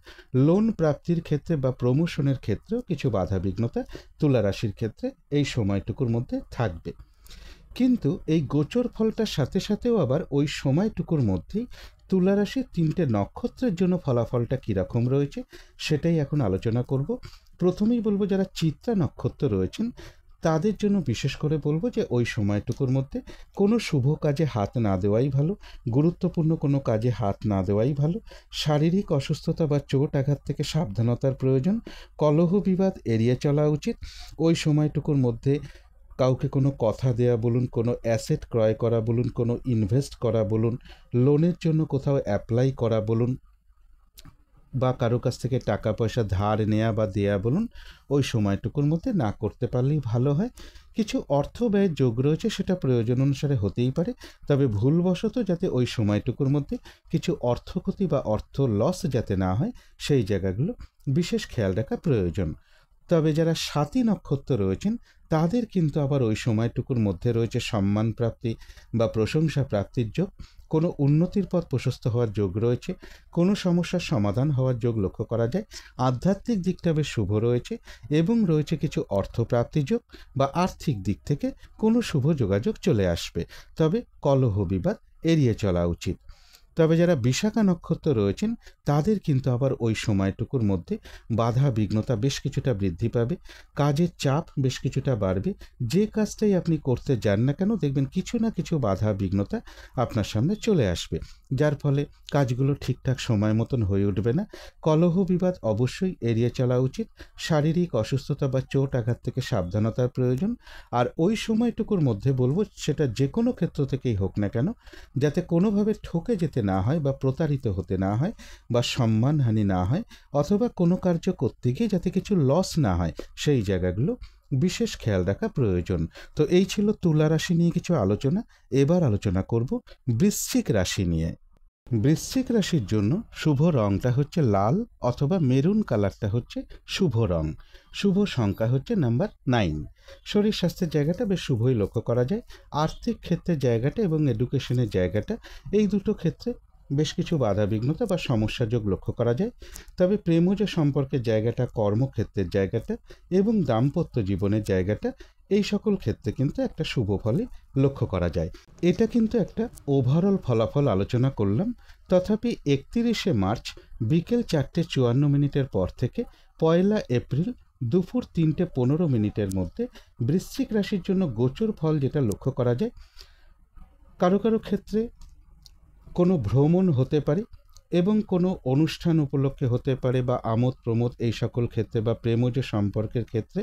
A: লোন প্রাপ্তির ক্ষেত্রে বা প্রমোশনের ক্ষেত্রেও কিছু বাধাবিঘ্নতা তুলা রাশির ক্ষেত্রে এই সময়টুকুর মধ্যে থাকবে। কিন্তু এই গোচর ফলটার সাথে সাথেও আবার ওই সময়টুকুর মধ্যেই তুলা রাশির 3টে নক্ষত্রের জন্য ফলাফলটা কীরকম রয়েছে সেটাই এখন আলোচনা করব। প্রথমেই বলবো যারা চিত্রা নক্ষত্র রয়েছেন তাদের জন্য বিশেষ করে বলবো যে ওই সময়টুকুর মধ্যে কোনো শুভ কাজে হাত না দেওয়াই ভালো, গুরুত্বপূর্ণ কোনো কাজে হাত না দেওয়াই ভালো। শারীরিক অসুস্থতা বা চোট আঘাত থেকে সাবধানতার প্রয়োজন। কলহ বিবাদ এড়িয়ে চলা উচিত। ওই সময়টুকুর মধ্যে কাউকে কোনো কথা দেয়া বলুন, কোনো অ্যাসেট ক্রয় করা বলুন, কোনো ইনভেস্ট করা বলুন, লোনের জন্য কোথাও অ্যাপ্লাই করা বলুন, বা কারো কাছ থেকে টাকা পয়সা ধার নেয়া বা দেয়া বলুন, ওই সময়টুকুর মধ্যে না করতে পারলেই ভালো হয়। কিছু অর্থ ব্যয়ের যোগ রয়েছে, সেটা প্রয়োজন অনুসারে হতেই পারে, তবে ভুলবশত যাতে ওই সময়টুকুর মধ্যে কিছু অর্থক্ষতি বা অর্থ লস যাতে না হয় সেই জায়গাগুলো বিশেষ খেয়াল রাখা প্রয়োজন। তবে যারা স্বাতী নক্ষত্র রয়েছেন তাদের কিন্তু আবার ওই সময়টুকুর মধ্যে রয়েছে সম্মান প্রাপ্তি বা প্রশংসা প্রাপ্তির যোগ, কোনো উন্নতির পথ প্রশস্ত হওয়ার যোগ রয়েছে, কোনো সমস্যার সমাধান হওয়ার যোগ লক্ষ্য করা যায়। আধ্যাত্মিক দিকটা বেশ শুভ রয়েছে এবং রয়েছে কিছু অর্থপ্রাপ্তির যোগ বা আর্থিক দিক থেকে কোনো শুভ যোগাযোগ চলে আসবে। তবে কলহ বিবাদ এড়িয়ে চলা উচিত। তবে যারা বিশাখা নক্ষত্র রয়েছেন তাদের কিন্তু আবার ওই সময়টুকুর মধ্যে বাধা বিঘ্নতা বেশ কিছুটা বৃদ্ধি পাবে, কাজের চাপ বেশ কিছুটা বাড়বে। যে কাজটাই আপনি করতে যান না কেন দেখবেন কিছু না কিছু বাধা বিঘ্নতা আপনার সামনে চলে আসবে, যার ফলে কাজগুলো ঠিকঠাক সময় মতন হয়ে উঠবে না। কলহ বিবাদ অবশ্যই এড়িয়ে চলা উচিত। শারীরিক অসুস্থতা বা চোট আঘাত থেকে সাবধানতার প্রয়োজন। আর ওই সময়টুকুর মধ্যে বলবো সেটা যে কোনো ক্ষেত্র থেকেই হোক না কেন, যাতে কোনোভাবে ঠকে যেতে না হয় বা প্রতারিত হতে না হয় বা সম্মানহানি না হয়, অথবা কোনো কার্য করতে গিয়ে যাতে কিছু লস না হয় সেই জায়গাগুলো বিশেষ খেয়াল রাখা প্রয়োজন। তো এই ছিল তুলা রাশি নিয়ে কিছু আলোচনা। এবার আলোচনা করব বৃশ্চিক রাশি নিয়ে। বৃশ্চিক রাশির জন্য শুভ রংটা হচ্ছে লাল অথবা মেরুন কালারটা হচ্ছে শুভ রং। শুভ সংখ্যা হচ্ছে নাম্বার 9। শরীর স্বাস্থ্যের জায়গাটা বেশ শুভই লক্ষ্য করা যায়। আর্থিক ক্ষেত্রের জায়গাটা এবং এডুকেশনের জায়গাটা এই দুটো ক্ষেত্রে বেশ কিছু বাধাবিঘ্নতা বা সমস্যা যোগ লক্ষ্য করা যায়। তবে প্রেমজ সম্পর্কের জায়গাটা, কর্মক্ষেত্রের জায়গাটা এবং দাম্পত্য জীবনের জায়গাটা এই সকল ক্ষেত্রে কিন্তু একটা শুভ ফলই লক্ষ্য করা যায়। এটা কিন্তু একটা ওভারঅল ফলাফল আলোচনা করলাম। তথাপি 31শে মার্চ বিকেল 4:54 পর থেকে 1 এপ্রিল দুপুর 3:15 মধ্যে বৃশ্চিক রাশির জন্য গোচর ফল যেটা লক্ষ্য করা যায়, কারো কারো ক্ষেত্রে কোনো ভ্রমণ হতে পারে এবং কোনো অনুষ্ঠান উপলক্ষে হতে পারে, বা আমোদ প্রমোদ এই সকল ক্ষেত্রে, বা প্রেমজ সম্পর্কের ক্ষেত্রে,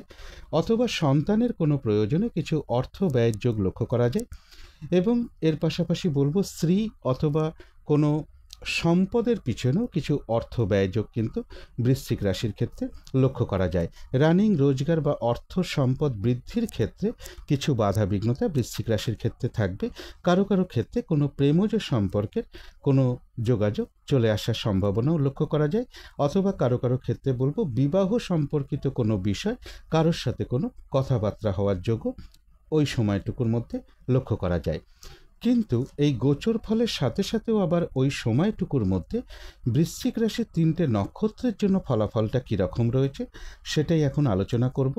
A: অথবা সন্তানের কোনো প্রয়োজনে কিছু অর্থ ব্যয়ের যোগ লক্ষ্য করা যায়। এবং এর পাশাপাশি বলবো স্ত্রী অথবা কোনো সম্পদের পিছনেও কিছু অর্থ ব্যয়যোগ কিন্তু বৃশ্চিক রাশির ক্ষেত্রে লক্ষ্য করা যায়। রানিং রোজগার বা অর্থ সম্পদ বৃদ্ধির ক্ষেত্রে কিছু বাধা বিঘ্নতা বৃশ্চিক রাশির ক্ষেত্রে থাকবে। কারো কারো ক্ষেত্রে কোনো প্রেমজ সম্পর্কের কোনো যোগাযোগ চলে আসার সম্ভাবনাও লক্ষ্য করা যায়, অথবা কারো কারো ক্ষেত্রে বলবো বিবাহ সম্পর্কিত কোনো বিষয় কারোর সাথে কোনো কথাবার্তা হওয়ার যোগও ওই সময়টুকুর মধ্যে লক্ষ্য করা যায়। কিন্তু এই গোচর ফলের সাথে সাথেও আবার ওই সময়টুকুর মধ্যে বৃশ্চিক রাশির 3টে নক্ষত্রের জন্য ফলাফলটা কীরকম রয়েছে সেটাই এখন আলোচনা করব।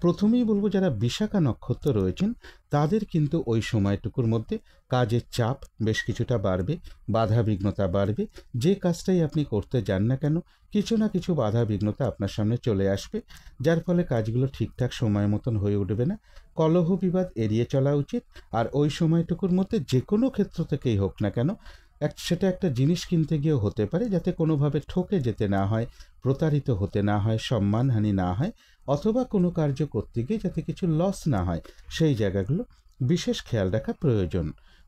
A: প্রথমেই বলবো, যারা বিশাখা নক্ষত্র রয়েছেন তাদের কিন্তু ওই সময়টুকুর মধ্যে কাজের চাপ বেশ কিছুটা বাড়বে, বাধা বিঘ্নতা বাড়বে। যে কাজটাই আপনি করতে যান না কেন, কিছু না কিছু বাধা বিঘ্নতা আপনার সামনে চলে আসবে, যার ফলে কাজগুলো ঠিকঠাক সময় মতন হয়ে উঠবে না। কলহ বিবাদ এড়িয়ে চলা উচিত। আর ওই সময়টুকুর মধ্যে যে কোনো ক্ষেত্র থেকেই হোক না কেন, সেটা একটা জিনিস কিনতে গিয়েও হতে পারে, যাতে কোনোভাবে ঠকে যেতে না হয়, প্রতারিত হতে না হয়, সম্মানহানি না হয়, অথবা কোনো কার্য করতে গিয়ে যাতে কিছু লস না হয়, সেই জায়গাগুলো বিশেষ খেয়াল রাখা প্রয়োজন।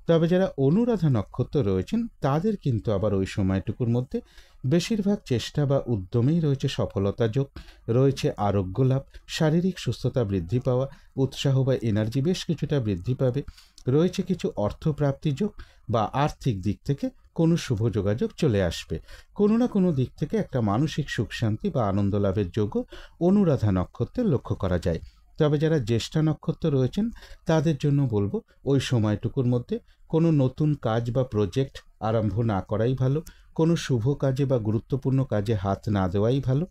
A: তবে যারা অনুরাধা নক্ষত্র রয়েছেন তাদের কিন্তু আবার ওই সময়টুকুর মধ্যে বেশিরভাগ চেষ্টা বা উদ্যমেই রয়েছে সফলতা যোগ, রয়েছে আরোগ্য লাভ, শারীরিক সুস্থতা বৃদ্ধি পাওয়া, উৎসাহ বা এনার্জি বেশ কিছুটা বৃদ্ধি পাবে, রয়েছে কিছু অর্থপ্রাপ্তি যোগ বা আর্থিক দিক থেকে কোনো শুভ যোগাযোগ চলে আসবে। কোনো না কোনো দিক থেকে একটা মানসিক সুখ শান্তি বা আনন্দ লাভের যোগও অনুরাধা নক্ষত্রে লক্ষ্য করা যায়। তবে যারা জ্যেষ্ঠা নক্ষত্র রয়েছেন তাদের জন্য বলবো, ওই সময়টুকুর মধ্যে কোনো নতুন কাজ বা প্রজেক্ট আরম্ভ না করাই ভালো, কোনো শুভ কাজে বা গুরুত্বপূর্ণ কাজে হাত না দেওয়াই ভালো।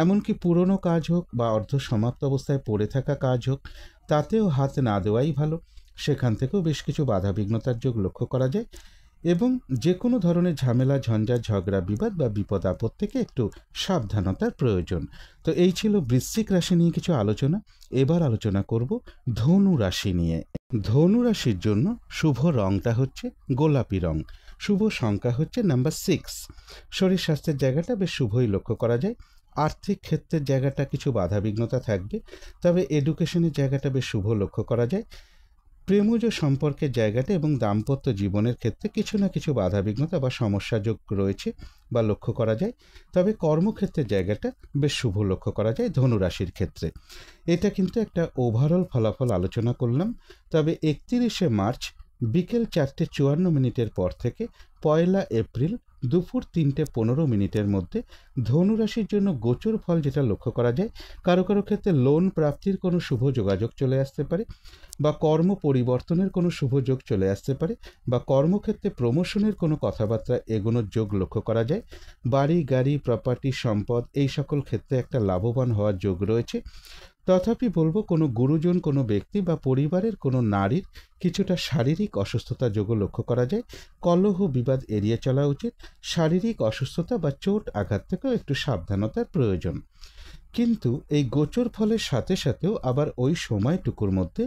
A: এমনকি পুরনো কাজ হোক বা অর্ধ সমাপ্ত অবস্থায় পড়ে থাকা কাজ হোক, তাতেও হাত না দেওয়াই ভালো। সেখান থেকেও বেশ কিছু বাধা বিঘ্নতার যোগ লক্ষ্য করা যায়। এবং যে কোনো ধরনের ঝামেলা, ঝঞ্ঝাট, ঝগড়া, বিবাদ বা বিপদ আপদ থেকে একটু সাবধানতার প্রয়োজন। তো এই ছিল বৃশ্চিক রাশি নিয়ে কিছু আলোচনা। এবার আলোচনা করব ধনু রাশি নিয়ে। ধনু রাশির জন্য শুভ রংটা হচ্ছে গোলাপি রং, শুভ সংখ্যা হচ্ছে নাম্বার 6। শরীর স্বাস্থ্যের জায়গাটা বেশ শুভই লক্ষ্য করা যায়। আর্থিক ক্ষেত্রের জায়গাটা কিছু বাধা বিঘ্নতা থাকবে, তবে এডুকেশনের জায়গাটা বেশ শুভ লক্ষ্য করা যায়। প্রেমজ সম্পর্কের জায়গাটা এবং দাম্পত্য জীবনের ক্ষেত্রে কিছু না কিছু বাধা বিঘ্নতা বা সমস্যা যোগ রয়েছে বা লক্ষ্য করা যায়। তবে কর্মক্ষেত্রের জায়গাটা বেশ শুভ লক্ষ্য করা যায় ধনুরাশির ক্ষেত্রে। এটা কিন্তু একটা ওভারঅল ফলাফল আলোচনা করলাম। তবে 31শে মার্চ বিকেল 4:54 পর থেকে 1 এপ্রিল দুপুর 3:15 মধ্যে ধনুরাশির জন্য গোচর ফল যেটা লক্ষ্য করা যায়, কারো কারো ক্ষেত্রে লোন প্রাপ্তির কোনো শুভ যোগাযোগ চলে আসতে পারে, বা কর্ম পরিবর্তনের কোনো শুভ যোগ চলে আসতে পারে, বা কর্মক্ষেত্রে প্রমোশনের কোনো কথাবার্তা এগোনোর যোগ লক্ষ্য করা যায়। বাড়ি, গাড়ি, প্রপার্টি, সম্পদ এই সকল ক্ষেত্রে একটা লাভবান হওয়ার যোগ রয়েছে। তথাপি বলবো, কোনো গুরুজন, কোনো ব্যক্তি বা পরিবারের কোনো নারীর কিছুটা শারীরিক অসুস্থতা যোগও লক্ষ্য করা যায়। কলহ বিবাদ এড়িয়ে চলা উচিত। শারীরিক অসুস্থতা বা চোট আঘাত থেকেও একটু সাবধানতার প্রয়োজন। কিন্তু এই গোচর ফলের সাথে সাথেও আবার ওই সময়টুকুর মধ্যে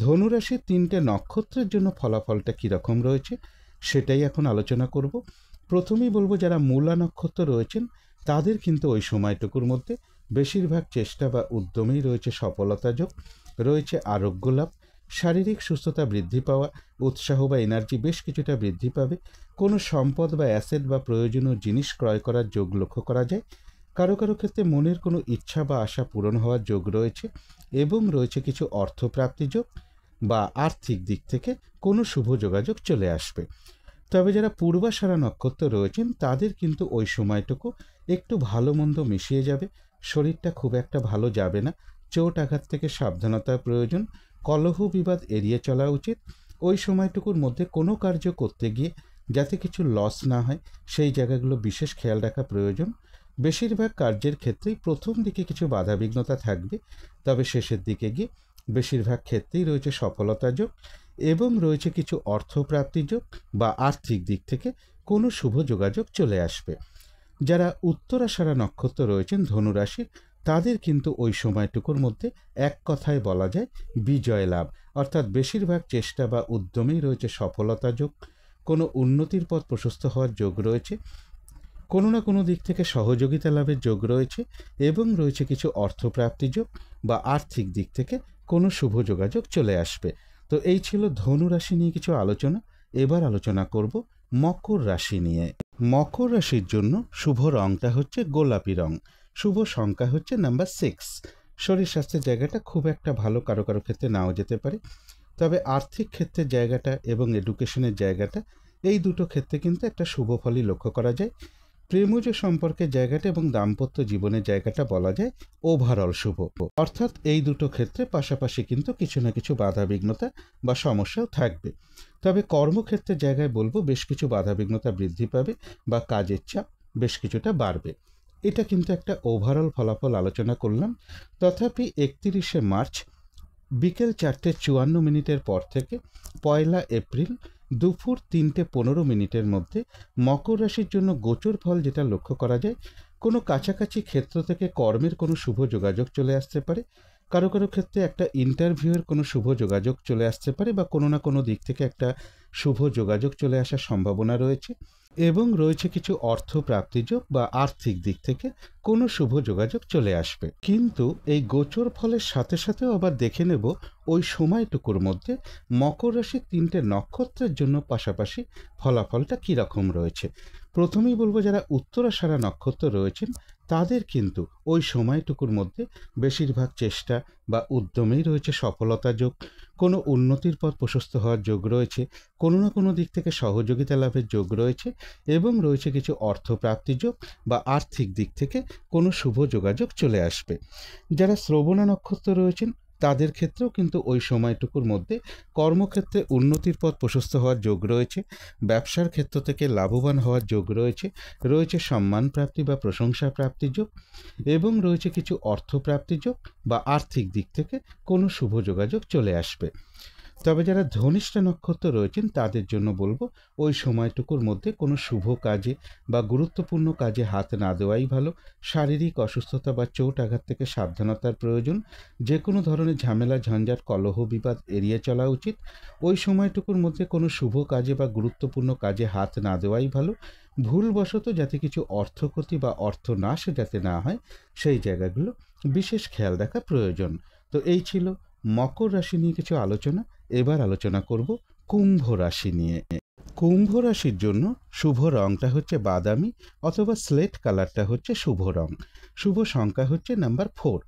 A: ধনুরাশির 3টে নক্ষত্রের জন্য ফলাফলটা কীরকম রয়েছে সেটাই এখন আলোচনা করব। প্রথমেই বলবো, যারা মূলা নক্ষত্র রয়েছেন তাদের কিন্তু ওই সময়টুকুর মধ্যে বেশিরভাগ চেষ্টা বা উদ্যমেই রয়েছে সফলতা যোগ, রয়েছে আরোগ্য লাভ, শারীরিক সুস্থতা বৃদ্ধি পাওয়া, উৎসাহ বা এনার্জি বেশ কিছুটা বৃদ্ধি পাবে। কোনো সম্পদ বা অ্যাসেট বা প্রয়োজনীয় জিনিস ক্রয় করার যোগ লক্ষ্য করা যায়। কারো কারো ক্ষেত্রে মনের কোনো ইচ্ছা বা আশা পূরণ হওয়ার যোগ রয়েছে, এবং রয়েছে কিছু অর্থপ্রাপ্তি যোগ বা আর্থিক দিক থেকে কোনো শুভ যোগাযোগ চলে আসবে। তবে যারা পূর্বাষাঢ়া নক্ষত্র রয়েছেন তাদের কিন্তু ওই সময়টুকু একটু ভালো মন্দ মিশিয়ে যাবে। শরীরটা খুব একটা ভালো যাবে না, চোট আঘাত থেকে সাবধানতার প্রয়োজন। কলহ বিবাদ এড়িয়ে চলা উচিত। ওই সময়টুকুর মধ্যে কোনো কার্য করতে গিয়ে যাতে কিছু লস না হয় সেই জায়গাগুলো বিশেষ খেয়াল রাখা প্রয়োজন। বেশিরভাগ কার্যের ক্ষেত্রেই প্রথম দিকে কিছু বাধা বিঘ্নতা থাকবে, তবে শেষের দিকে গিয়ে বেশিরভাগ ক্ষেত্রেই রয়েছে সফলতা যোগ, এবং রয়েছে কিছু অর্থপ্রাপ্তি যোগ বা আর্থিক দিক থেকে কোনো শুভ যোগাযোগ চলে আসবে। যারা উত্তরাষাঢ়া নক্ষত্র রয়েছেন ধনুরাশির, তাদের কিন্তু ওই সময়টুকুর মধ্যে এক কথায় বলা যায় বিজয় লাভ, অর্থাৎ বেশিরভাগ চেষ্টা বা উদ্যমেই রয়েছে সফলতা যোগ, কোনো উন্নতির পথ প্রশস্ত হওয়ার যোগ রয়েছে, কোনো না কোনো দিক থেকে সহযোগিতা লাভের যোগ রয়েছে, এবং রয়েছে কিছু অর্থপ্রাপ্তি যোগ বা আর্থিক দিক থেকে কোনো শুভ যোগাযোগ চলে আসবে। তো এই ছিল ধনু রাশি নিয়ে কিছু আলোচনা। এবার আলোচনা করব মকর রাশি নিয়ে। মকর রাশির জন্য শুভ রংটা হচ্ছে গোলাপি রং, শুভ সংখ্যা হচ্ছে নাম্বার 6। শরীর স্বাস্থ্যের জায়গাটা খুব একটা ভালো কারো কারো ক্ষেত্রে নাও যেতে পারে, তবে আর্থিক ক্ষেত্রের জায়গাটা এবং এডুকেশনের জায়গাটা, এই দুটো ক্ষেত্রে কিন্তু একটা শুভ ফলই লক্ষ্য করা যায়। প্রেমজ সম্পর্কের জায়গাটা এবং দাম্পত্য জীবনের জায়গাটা বলা যায় ওভারঅল শুভ। অর্থাৎ এই দুটো ক্ষেত্রে পাশাপাশি কিন্তু কিছু না কিছু বাধাবিঘ্নতা বা সমস্যাও থাকবে। তবে কর্মক্ষেত্রের জায়গায় বলবো বেশ কিছু বাধাবিঘ্নতা বৃদ্ধি পাবে বা কাজের চাপ বেশ কিছুটা বাড়বে। এটা কিন্তু একটা ওভারঅল ফলাফল আলোচনা করলাম। তথাপি 31শে মার্চ বিকেল 4:54 পর থেকে 1 এপ্রিল দুপুর 3:15 মধ্যে মকর রাশির জন্য গোচর ফল যেটা লক্ষ্য করা যায়, কোনো কাছাকাছি ক্ষেত্র থেকে কর্মের কোনো শুভ যোগাযোগ চলে আসতে পারে, কারো কারো ক্ষেত্রে একটা ইন্টারভিউয়ের কোনো শুভ যোগাযোগ চলে আসতে পারে বা কোনো না কোনো দিক থেকে একটা শুভ যোগাযোগ চলে আসার সম্ভাবনা রয়েছে, এবং রয়েছে কিছু অর্থ প্রাপ্তিযোগ বা আর্থিক দিক থেকে কোনো শুভ যোগাযোগ চলে আসবে। কিন্তু এই গোচর ফলের সাথে সাথেও আবার দেখে নেব ওই সময়টুকুর মধ্যে মকর রাশির 3টে নক্ষত্রের জন্য পাশাপাশি ফলাফলটা কীরকম রয়েছে। প্রথমেই বলবো যারা উত্তরাষাঢ়া নক্ষত্র রয়েছেন তাদের কিন্তু ওই সময়টুকুর মধ্যে বেশিরভাগ চেষ্টা বা উদ্যমেই রয়েছে সফলতা যোগ, কোনো উন্নতির পথ প্রশস্ত হওয়ার যোগ রয়েছে, কোনো না কোনো দিক থেকে সহযোগিতা লাভের যোগ রয়েছে, এবং রয়েছে কিছু অর্থপ্রাপ্তি যোগ বা আর্থিক দিক থেকে কোনো শুভ যোগাযোগ চলে আসবে। যারা শ্রবণা নক্ষত্র রয়েছেন তাদের ক্ষেত্রেও কিন্তু ওই সময়টুকুর মধ্যে কর্মক্ষেত্রে উন্নতির পথ প্রশস্ত হওয়ার যোগ রয়েছে, ব্যবসার ক্ষেত্র থেকে লাভবান হওয়ার যোগ রয়েছে, রয়েছে সম্মান প্রাপ্তি বা প্রশংসা প্রাপ্তি যোগ, এবং রয়েছে কিছু অর্থপ্রাপ্তি যোগ বা আর্থিক দিক থেকে কোনো শুভ যোগাযোগ চলে আসবে। তবে যারা ধনিষ্ঠা নক্ষত্র রয়েছেন তাদের জন্য বলবো ওই সময়টুকুর মধ্যে কোনো শুভ কাজে বা গুরুত্বপূর্ণ কাজে হাত না দেওয়াই ভালো। শারীরিক অসুস্থতা বা চোট আঘাত থেকে সাবধানতার প্রয়োজন। যে কোনো ধরনের ঝামেলা ঝঞ্ঝাট কলহ বিবাদ এড়িয়ে চলা উচিত। ওই সময়টুকুর মধ্যে কোনো শুভ কাজে বা গুরুত্বপূর্ণ কাজে হাত না দেওয়াই ভালো। ভুলবশত যাতে কিছু অর্থক্ষতি বা অর্থনাশ যাতে না হয় সেই জায়গাগুলো বিশেষ খেয়াল রাখা প্রয়োজন। তো এই ছিল মকর রাশি নিয়ে কিছু আলোচনা। এবার আলোচনা করব কুম্ভ রাশি নিয়ে। কুম্ভ রাশির জন্য শুভ রংটা হচ্ছে বাদামি অথবা স্লেট কালারটা হচ্ছে শুভ রং। শুভ সংখ্যা হচ্ছে নাম্বার 4।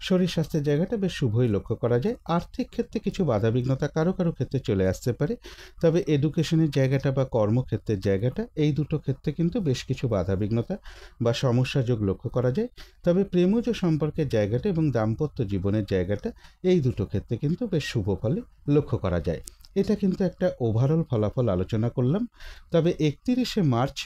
A: শরীর স্বাস্থ্যের জায়গাটা বেশ শুভই লক্ষ্য করা যায়। আর্থিক ক্ষেত্রে কিছু বাধাবিঘ্নতা কারো কারো ক্ষেত্রে চলে আসতে পারে, তবে এডুকেশনের জায়গাটা বা কর্মক্ষেত্রের জায়গাটা এই দুটো ক্ষেত্রে কিন্তু বেশ কিছু বাধাবিঘ্নতা বা সমস্যা যোগ লক্ষ্য করা যায়। তবে প্রেমজ সম্পর্কের জায়গাটা এবং দাম্পত্য জীবনের জায়গাটা এই দুটো ক্ষেত্রে কিন্তু বেশ শুভ ফলে লক্ষ্য করা যায়। এটা কিন্তু একটা ওভারঅল ফলাফল আলোচনা করলাম। তবে 31শে মার্চ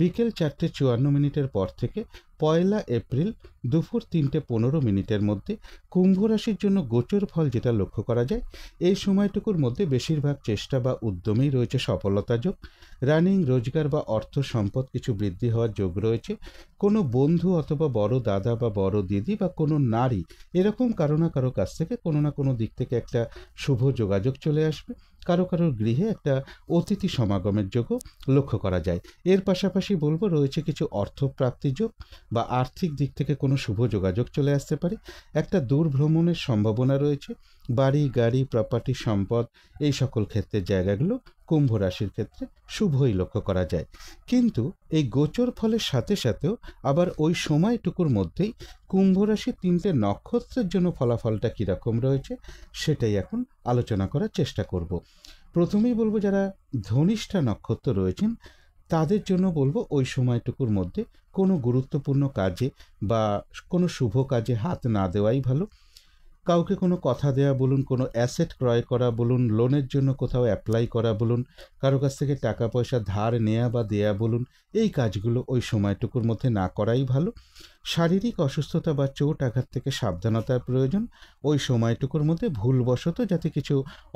A: বিকেল 4:54 পর থেকে 1 এপ্রিল দুপুর 3:15 মধ্যে কুম্ভ রাশির জন্য গোচর ফল যেটা লক্ষ্য করা যায়, এই সময়টুকুর মধ্যে বেশিরভাগ চেষ্টা বা উদ্যমেই রয়েছে সফলতা যোগ। রানিং রোজগার বা অর্থ সম্পদ কিছু বৃদ্ধি হওয়ার যোগ রয়েছে। কোনো বন্ধু অথবা বড় দাদা বা বড় দিদি বা কোনো নারী এরকম কারো না কারো কাছ থেকে কোনো না কোনো দিক থেকে একটা শুভ যোগাযোগ চলে আসবে। কারো কারোর গৃহে একটা অতিথি সমাগমের যোগও লক্ষ্য করা যায়। এর পাশাপাশি বলবো রয়েছে কিছু অর্থপ্রাপ্তি যোগ বা আর্থিক দিক থেকে কোনো শুভ যোগাযোগ চলে আসতে পারে। একটা দূর ভ্রমণের সম্ভাবনা রয়েছে। বাড়ি গাড়ি প্রপার্টি সম্পদ এই সকল ক্ষেত্রের জায়গাগুলো কুম্ভ রাশির ক্ষেত্রে শুভই লক্ষ্য করা যায়। কিন্তু এই গোচর ফলের সাথে সাথেও আবার ওই সময়টুকুর মধ্যেই কুম্ভ রাশির 3টে নক্ষত্রের জন্য ফলাফলটা কীরকম রয়েছে সেটাই এখন আলোচনা করার চেষ্টা করব। প্রথমেই বলবো যারা ধনিষ্ঠা নক্ষত্র রয়েছেন তাদের জন্য বলবো ওই সময়টুকুর মধ্যে কোনো গুরুত্বপূর্ণ কাজে বা কোনো শুভ কাজে হাত না দেওয়াই ভালো। কাউকে কোনো কথা দেওয়া বলুন, কোনো অ্যাসেট ক্রয় করা বলুন, লোনের জন্য কোথাও অ্যাপ্লাই করা বলুন, কারো কাছ থেকে টাকা পয়সা ধার নেওয়া বা দেয়া বলুন, এই কাজগুলো ওই সময়টুকুর মধ্যে না করাই ভালো। শারীরিক অসুস্থতা বা চোট আঘাত থেকে সাবধানতার প্রয়োজন। ওই সময়টুকুর মধ্যে ভুলবশত যাতে কিছু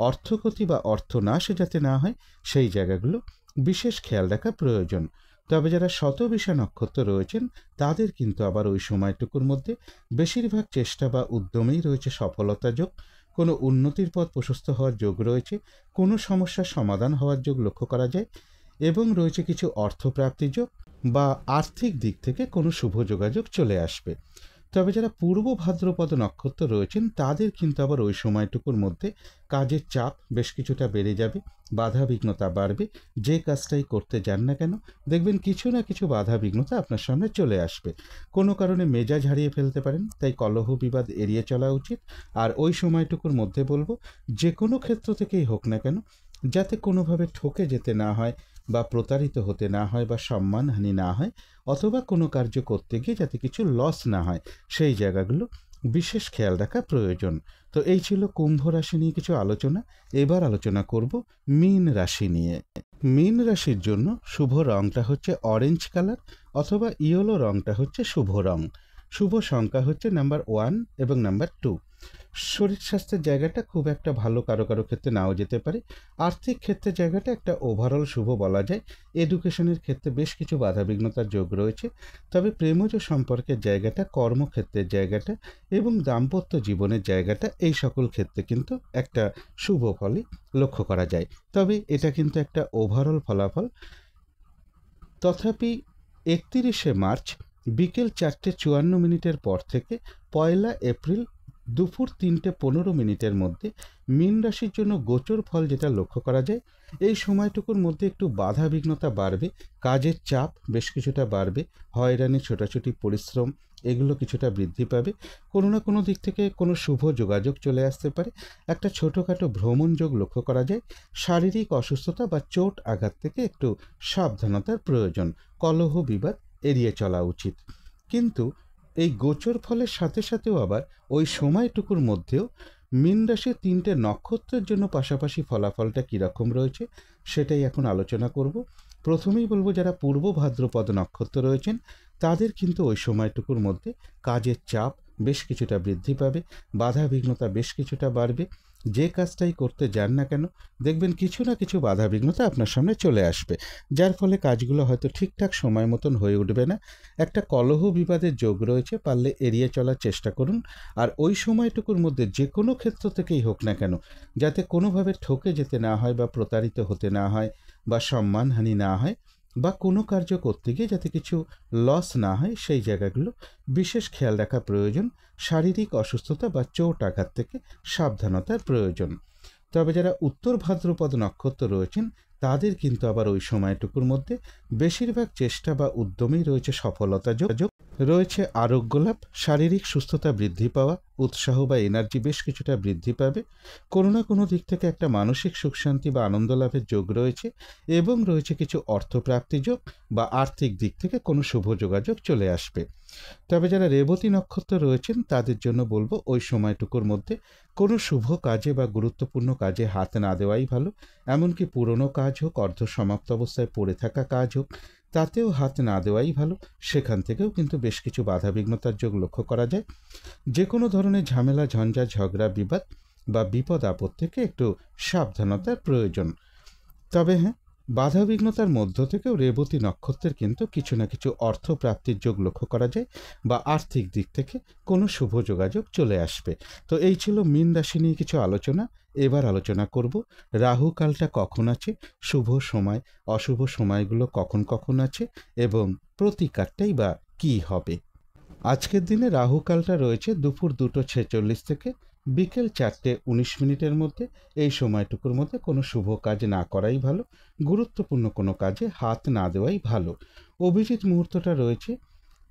A: অর্থক্ষতি বা অর্থনাশ যাতে না হয় সেই জায়গাগুলো বিশেষ খেয়াল রাখা প্রয়োজন। তবে যারা শতবিশা নক্ষত্র রয়েছেন তাদের কিন্তু আবার ওই সময়টুকুর মধ্যে বেশিরভাগ চেষ্টা বা উদ্যমেই রয়েছে সফলতা যোগ। কোনো উন্নতির পথ প্রশস্ত হওয়ার যোগ রয়েছে, কোনো সমস্যার সমাধান হওয়ার যোগ লক্ষ্য করা যায়, এবং রয়েছে কিছু অর্থপ্রাপ্তি যোগ বা আর্থিক দিক থেকে কোনো শুভ যোগাযোগ চলে আসবে। তবে যারা পূর্ব ভাদ্রপদ নক্ষত্র রয়েছেন তাদের কিন্তু আবার ওই সময়টুকুর মধ্যে কাজের চাপ বেশ কিছুটা বেড়ে যাবে, বাধা বিঘ্নতা বাড়বে। যে কাজটাই করতে যান না কেন দেখবেন কিছু না কিছু বাধা বিঘ্নতা আপনার সামনে চলে আসবে। কোনো কারণে মেজাজ হারিয়ে ফেলতে পারেন, তাই কলহ বিবাদ এড়িয়ে চলা উচিত। আর ওই সময়টুকুর মধ্যে বলবো যে কোনো ক্ষেত্র থেকেই হোক না কেন যাতে কোনোভাবে ঠকে যেতে না হয়, বা প্রতারিত হতে না হয় বা সম্মানহানি না হয়, অথবা কোনো কার্য করতে গিয়ে যাতে কিছু লস না হয়, সেই জায়গাগুলো বিশেষ খেয়াল রাখা প্রয়োজন। তো এই ছিল কুম্ভ রাশি নিয়ে কিছু আলোচনা। এবার আলোচনা করব মীন রাশি নিয়ে। মীন রাশির জন্য শুভ রংটা হচ্ছে অরেঞ্জ কালার, অথবা ইয়েলো রংটা হচ্ছে শুভ রং। শুভ সংখ্যা হচ্ছে নাম্বার 1 এবং নাম্বার 2। শরীর স্বাস্থ্যের জায়গাটা খুব একটা ভালো, কারো কারো ক্ষেত্রে নাও যেতে পারে। আর্থিক ক্ষেত্রে জায়গাটা একটা ওভারঅল শুভ বলা যায়। এডুকেশনের ক্ষেত্রে বেশ কিছু বাধাবিঘ্নতার যোগ রয়েছে। তবে প্রেমজ সম্পর্কের জায়গাটা, কর্মক্ষেত্রের জায়গাটা এবং দাম্পত্য জীবনের জায়গাটা, এই সকল ক্ষেত্রে কিন্তু একটা শুভ ফলই লক্ষ্য করা যায়। তবে এটা কিন্তু একটা ওভারঅল ফলাফল। তথাপি 31শে মার্চ বিকেল 4:54 পর থেকে 1 এপ্রিল দুপুর 3:15 মধ্যে মীন রাশির জন্য গোচর ফল যেটা লক্ষ্য করা যায়, এই সময়টুকুর মধ্যে একটু বাধা বিঘ্নতা বাড়বে, কাজের চাপ বেশ কিছুটা বাড়বে, হয়রানি, ছোটাছুটি, পরিশ্রম এগুলো কিছুটা বৃদ্ধি পাবে। কোনো না কোনো দিক থেকে কোনো শুভ যোগাযোগ চলে আসতে পারে। একটা ছোটোখাটো ভ্রমণ যোগ লক্ষ্য করা যায়। শারীরিক অসুস্থতা বা চোট আঘাত থেকে একটু সাবধানতার প্রয়োজন। কলহ বিবাদ এড়িয়ে চলা উচিত। কিন্তু এই গোচর ফলের সাথে সাথেও আবার ওই সময়টুকুর মধ্যেও মীন রাশির 3টে নক্ষত্রের জন্য পাশাপাশি ফলাফলটা কীরকম রয়েছে সেটাই এখন আলোচনা করব। প্রথমেই বলবো, যারা পূর্ব ভাদ্রপদ নক্ষত্র রয়েছেন তাদের কিন্তু ওই সময়টুকুর মধ্যে কাজের চাপ বেশ কিছুটা বৃদ্ধি পাবে, বাধা বিঘ্নতা বেশ কিছুটা বাড়বে। যে কাজটাই করতে যান না কেন, দেখবেন কিছু না কিছু বাধা বিঘ্নতা আপনার সামনে চলে আসবে, যার ফলে কাজগুলো হয়তো ঠিকঠাক সময় মতন হয়ে উঠবে না। একটা কলহ বিবাদের যোগ রয়েছে, পারলে এড়িয়ে চলার চেষ্টা করুন। আর ওই সময়টুকুর মধ্যে যে কোনো ক্ষেত্র থেকেই হোক না কেন, যাতে কোনোভাবে ঠকে যেতে না হয় বা প্রতারিত হতে না হয় বা সম্মানহানি না হয়, বা কোনো কার্য করতে গিয়ে যাতে কিছু লস না হয়, সেই জায়গাগুলো বিশেষ খেয়াল রাখা প্রয়োজন। শারীরিক অসুস্থতা বা চোট আঘাত থেকে সাবধানতার প্রয়োজন। তবে যারা উত্তর ভাদ্রপদ নক্ষত্র রয়েছেন তাদের কিন্তু আবার ওই সময়টুকুর মধ্যে বেশিরভাগ চেষ্টা বা উদ্যমেই রয়েছে সফলতা যোগ, রয়েছে আরোগ্য লাভ, শারীরিক সুস্থতা বৃদ্ধি পাওয়া, উৎসাহ বা এনার্জি বেশ কিছুটা বৃদ্ধি পাবে। কোনো না কোনো দিক থেকে একটা মানসিক সুখ শান্তি বা আনন্দ লাভের যোগ রয়েছে, এবং রয়েছে কিছু অর্থপ্রাপ্তি যোগ বা আর্থিক দিক থেকে কোনো শুভ যোগাযোগ চলে আসবে। তবে যারা রেবতী নক্ষত্র রয়েছেন তাদের জন্য বলবো, ওই সময়টুকুর মধ্যে কোনো শুভ কাজে বা গুরুত্বপূর্ণ কাজে হাত না দেওয়াই ভালো। এমনকি পুরনো কাজ হোক, অর্ধ সমাপ্ত অবস্থায় পড়ে থাকা কাজ হোক, তাতেও হাত না দেওয়াই ভালো। সেখান থেকেও কিন্তু বেশ কিছু বাধাবিঘ্নতার যোগ লক্ষ্য করা যায়। যে কোনো ধরনের ঝামেলা, ঝঞ্ঝা, ঝগড়া, বিবাদ বা বিপদ আপদ থেকে একটু সাবধানতার প্রয়োজন। তবে হ্যাঁ, বাধাবিঘ্নতার মধ্য থেকেও রেবতী নক্ষত্রের কিন্তু কিছু না কিছু অর্থপ্রাপ্তির যোগ লক্ষ্য করা যায়, বা আর্থিক দিক থেকে কোনো শুভ যোগাযোগ চলে আসবে। তো এই ছিল মীন রাশি নিয়ে কিছু আলোচনা। এবার আলোচনা করব রাহু কালটা কখন আছে, শুভ সময় অশুভ সময়গুলো কখন কখন আছে, এবং প্রতিকারটাই বা কী হবে। আজকের দিনে রাহু কালটা রয়েছে দুপুর 2:46 থেকে বিকেল 4:19 মধ্যে। এই সময়টুকুর মধ্যে কোনো শুভ কাজ না করাই ভালো, গুরুত্বপূর্ণ কোনো কাজে হাত না দেওয়াই ভালো। অভিজিৎ মুহূর্তটা রয়েছে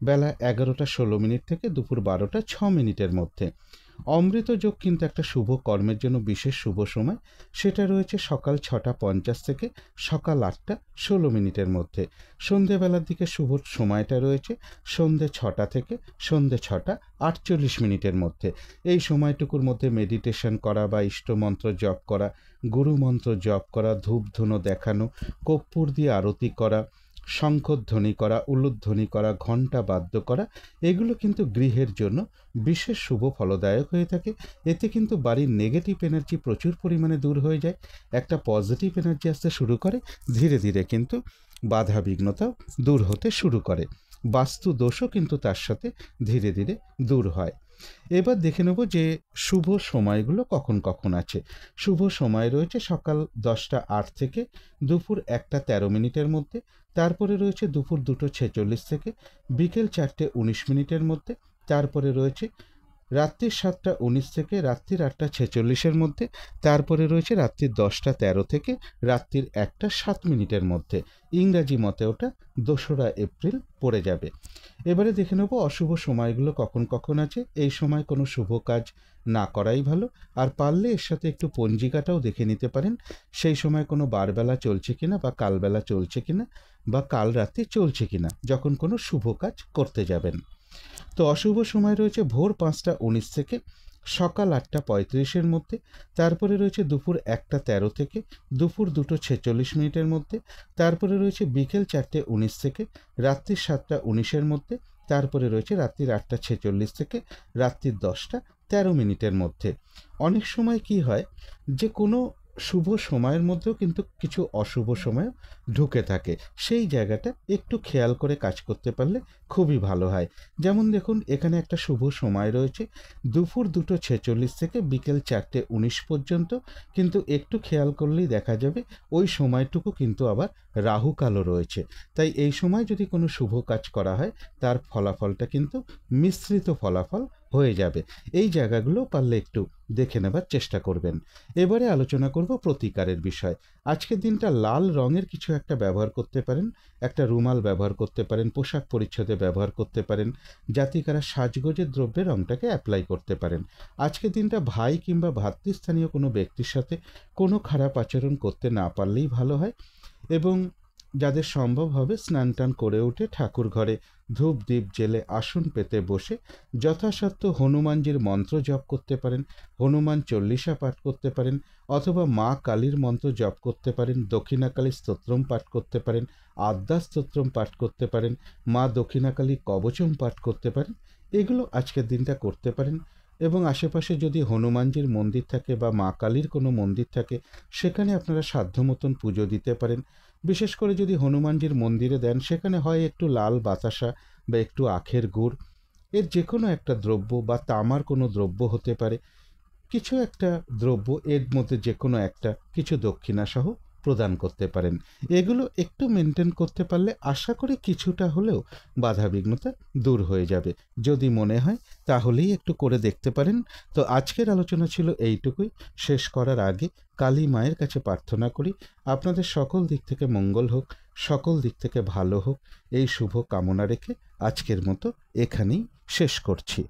A: বেলা 11:16 থেকে দুপুর 12:06 মধ্যে। অমৃত যোগ কিন্তু একটা শুভ কর্মের জন্য বিশেষ শুভ সময়, সেটা রয়েছে সকাল 6:50 থেকে সকাল 8:16 মধ্যে। সন্ধেবেলার দিকে শুভ সময়টা রয়েছে সন্ধে 6টা থেকে সন্ধে 6:48 মধ্যে। এই সময়টুকুর মধ্যে মেডিটেশন করা বা ইষ্টমন্ত্র জপ করা, গুরুমন্ত্র জপ করা, ধূপধুনো দেখানো, কর্পূর দিয়ে আরতি করা, শঙ্খধ্বনি করা, উলুধ্বনি করা, ঘণ্টা বাদ্য করা, এগুলো কিন্তু গৃহের জন্য বিশেষ শুভ ফলদায়ক হয়ে থাকে। এতে কিন্তু বাড়ির নেগেটিভ এনার্জি প্রচুর পরিমাণে দূর হয়ে যায়, একটা পজিটিভ এনার্জি আসতে শুরু করে, ধীরে ধীরে কিন্তু বাধা বিঘ্নতাও দূর হতে শুরু করে, বাস্তু দোষও কিন্তু তার সাথে ধীরে ধীরে দূর হয়। এবার দেখে নেব যে শুভ সময়গুলো কখন কখন আছে। শুভ সময় রয়েছে সকাল 10:08 থেকে দুপুর 1:13 মধ্যে। তারপরে রয়েছে দুপুর 2:46 থেকে বিকেল 4:19 মধ্যে। তারপরে রয়েছে রাত্রি 7:19 থেকে রাত্রির 8:46 মধ্যে, তারপরে রয়েছে রাত্রির 10:13 থেকে রাত্রির 1:07 মধ্যে। ইংরাজি মতে ওটা 2রা এপ্রিল পড়ে যাবে। এবারে দেখে নেব অশুভ সময়গুলো কখন কখন আছে। এই সময় কোনো শুভ কাজ না করাই ভালো, আর পারলে এর সাথে একটু পঞ্জিকাটাও দেখে নিতে পারেন সেই সময় কোনো বারবেলা চলছে কিনা বা কালবেলা চলছে কিনা বা কাল রাত্রি চলছে কিনা যখন কোনো শুভ কাজ করতে যাবেন। তো অশুভ সময় রয়েছে ভোর 5:19 থেকে সকাল 8:35 মধ্যে, তারপরে রয়েছে দুপুর 1:13 থেকে দুপুর 2:46 মধ্যে, তারপরে রয়েছে বিকেল 4:19 থেকে রাত্রি 7:19 মধ্যে, তারপরে রয়েছে রাত্রির 8:46 থেকে রাত্রির 10:13 মধ্যে। অনেক সময় কি হয় যে কোনো শুভ সময়ের মধ্যেও কিন্তু কিছু অশুভ সময় ঢুকে থাকে, সেই জায়গাটা একটু খেয়াল করে কাজ করতে পারলে খুবই ভালো হয়। যেমন দেখুন এখানে একটা শুভ সময় রয়েছে দুপুর 2:46 থেকে বিকেল 4:19 পর্যন্ত, কিন্তু একটু খেয়াল করলেই দেখা যাবে ওই সময়টুকু কিন্তু আবার রাহুকালও রয়েছে। তাই এই সময় যদি কোনো শুভ কাজ করা হয় তার ফলাফলটা কিন্তু মিশ্রিত ফলাফল হয়ে যাবে। এই জায়গাগুলো পারলে একটু দেখে নেবার চেষ্টা করবেন। এবারে আলোচনা করব প্রতিকারের বিষয়। আজকের দিনটা লাল রঙের কিছু একটা ব্যবহার করতে পারেন, একটা রুমাল ব্যবহার করতে পারেন, পোশাক পরিচ্ছদে ব্যবহার করতে পারেন, জাতিকারা সাজগোজের দ্রব্যে রঙটাকে অ্যাপ্লাই করতে পারেন। আজকের দিনটা ভাই কিংবা ভাতৃস্থানীয় কোনো ব্যক্তির সাথে কোনো খারাপ আচরণ করতে না পারলেই ভালো হয়, এবং যাদের সম্ভব হবে স্নান টান করে উঠে ঠাকুর ঘরে ধূপ দ্বীপ জেলে আসন পেতে বসে যথাসাধ্য হনুমানজির মন্ত্র জপ করতে পারেন, হনুমান চল্লিশা পাঠ করতে পারেন, অথবা মা কালীর মন্ত্র জপ করতে পারেন, দক্ষিণাকালী স্তোত্রম পাঠ করতে পারেন, আদ্যা স্তোত্রম পাঠ করতে পারেন, মা দক্ষিণাকালী কবচম পাঠ করতে পারেন। এগুলো আজকের দিনটা করতে পারেন। এবং আশেপাশে যদি হনুমানজির মন্দির থাকে বা মা কালীর কোনো মন্দির থাকে সেখানে আপনারা সাধ্য মতন পুজো দিতে পারেন। বিশেষ করে যদি হনুমানজির মন্দিরে দেন সেখানে হয় একটু লাল বাতাসা বা একটু আখের গুড়, এর যে কোনো একটা দ্রব্য বা তামার কোনো দ্রব্য হতে পারে, কিছু একটা দ্রব্য এর মধ্যে যে কোনো একটা কিছু দক্ষিণাসহ প্রদান করতে পারেন। এগুলো একটু মেনটেন করতে পারলে আশা করি কিছুটা হলেও বাধাবিঘ্নতা দূর হয়ে যাবে। যদি মনে হয় তাহলেই একটু করে দেখতে পারেন। তো আজকের আলোচনা ছিল এইটুকুই। শেষ করার আগে কালী মায়ের কাছে প্রার্থনা করি আপনাদের সকল দিক থেকে মঙ্গল হোক, সকল দিক থেকে ভালো হোক, এই শুভ কামনা রেখে আজকের মতো এখানেই শেষ করছি।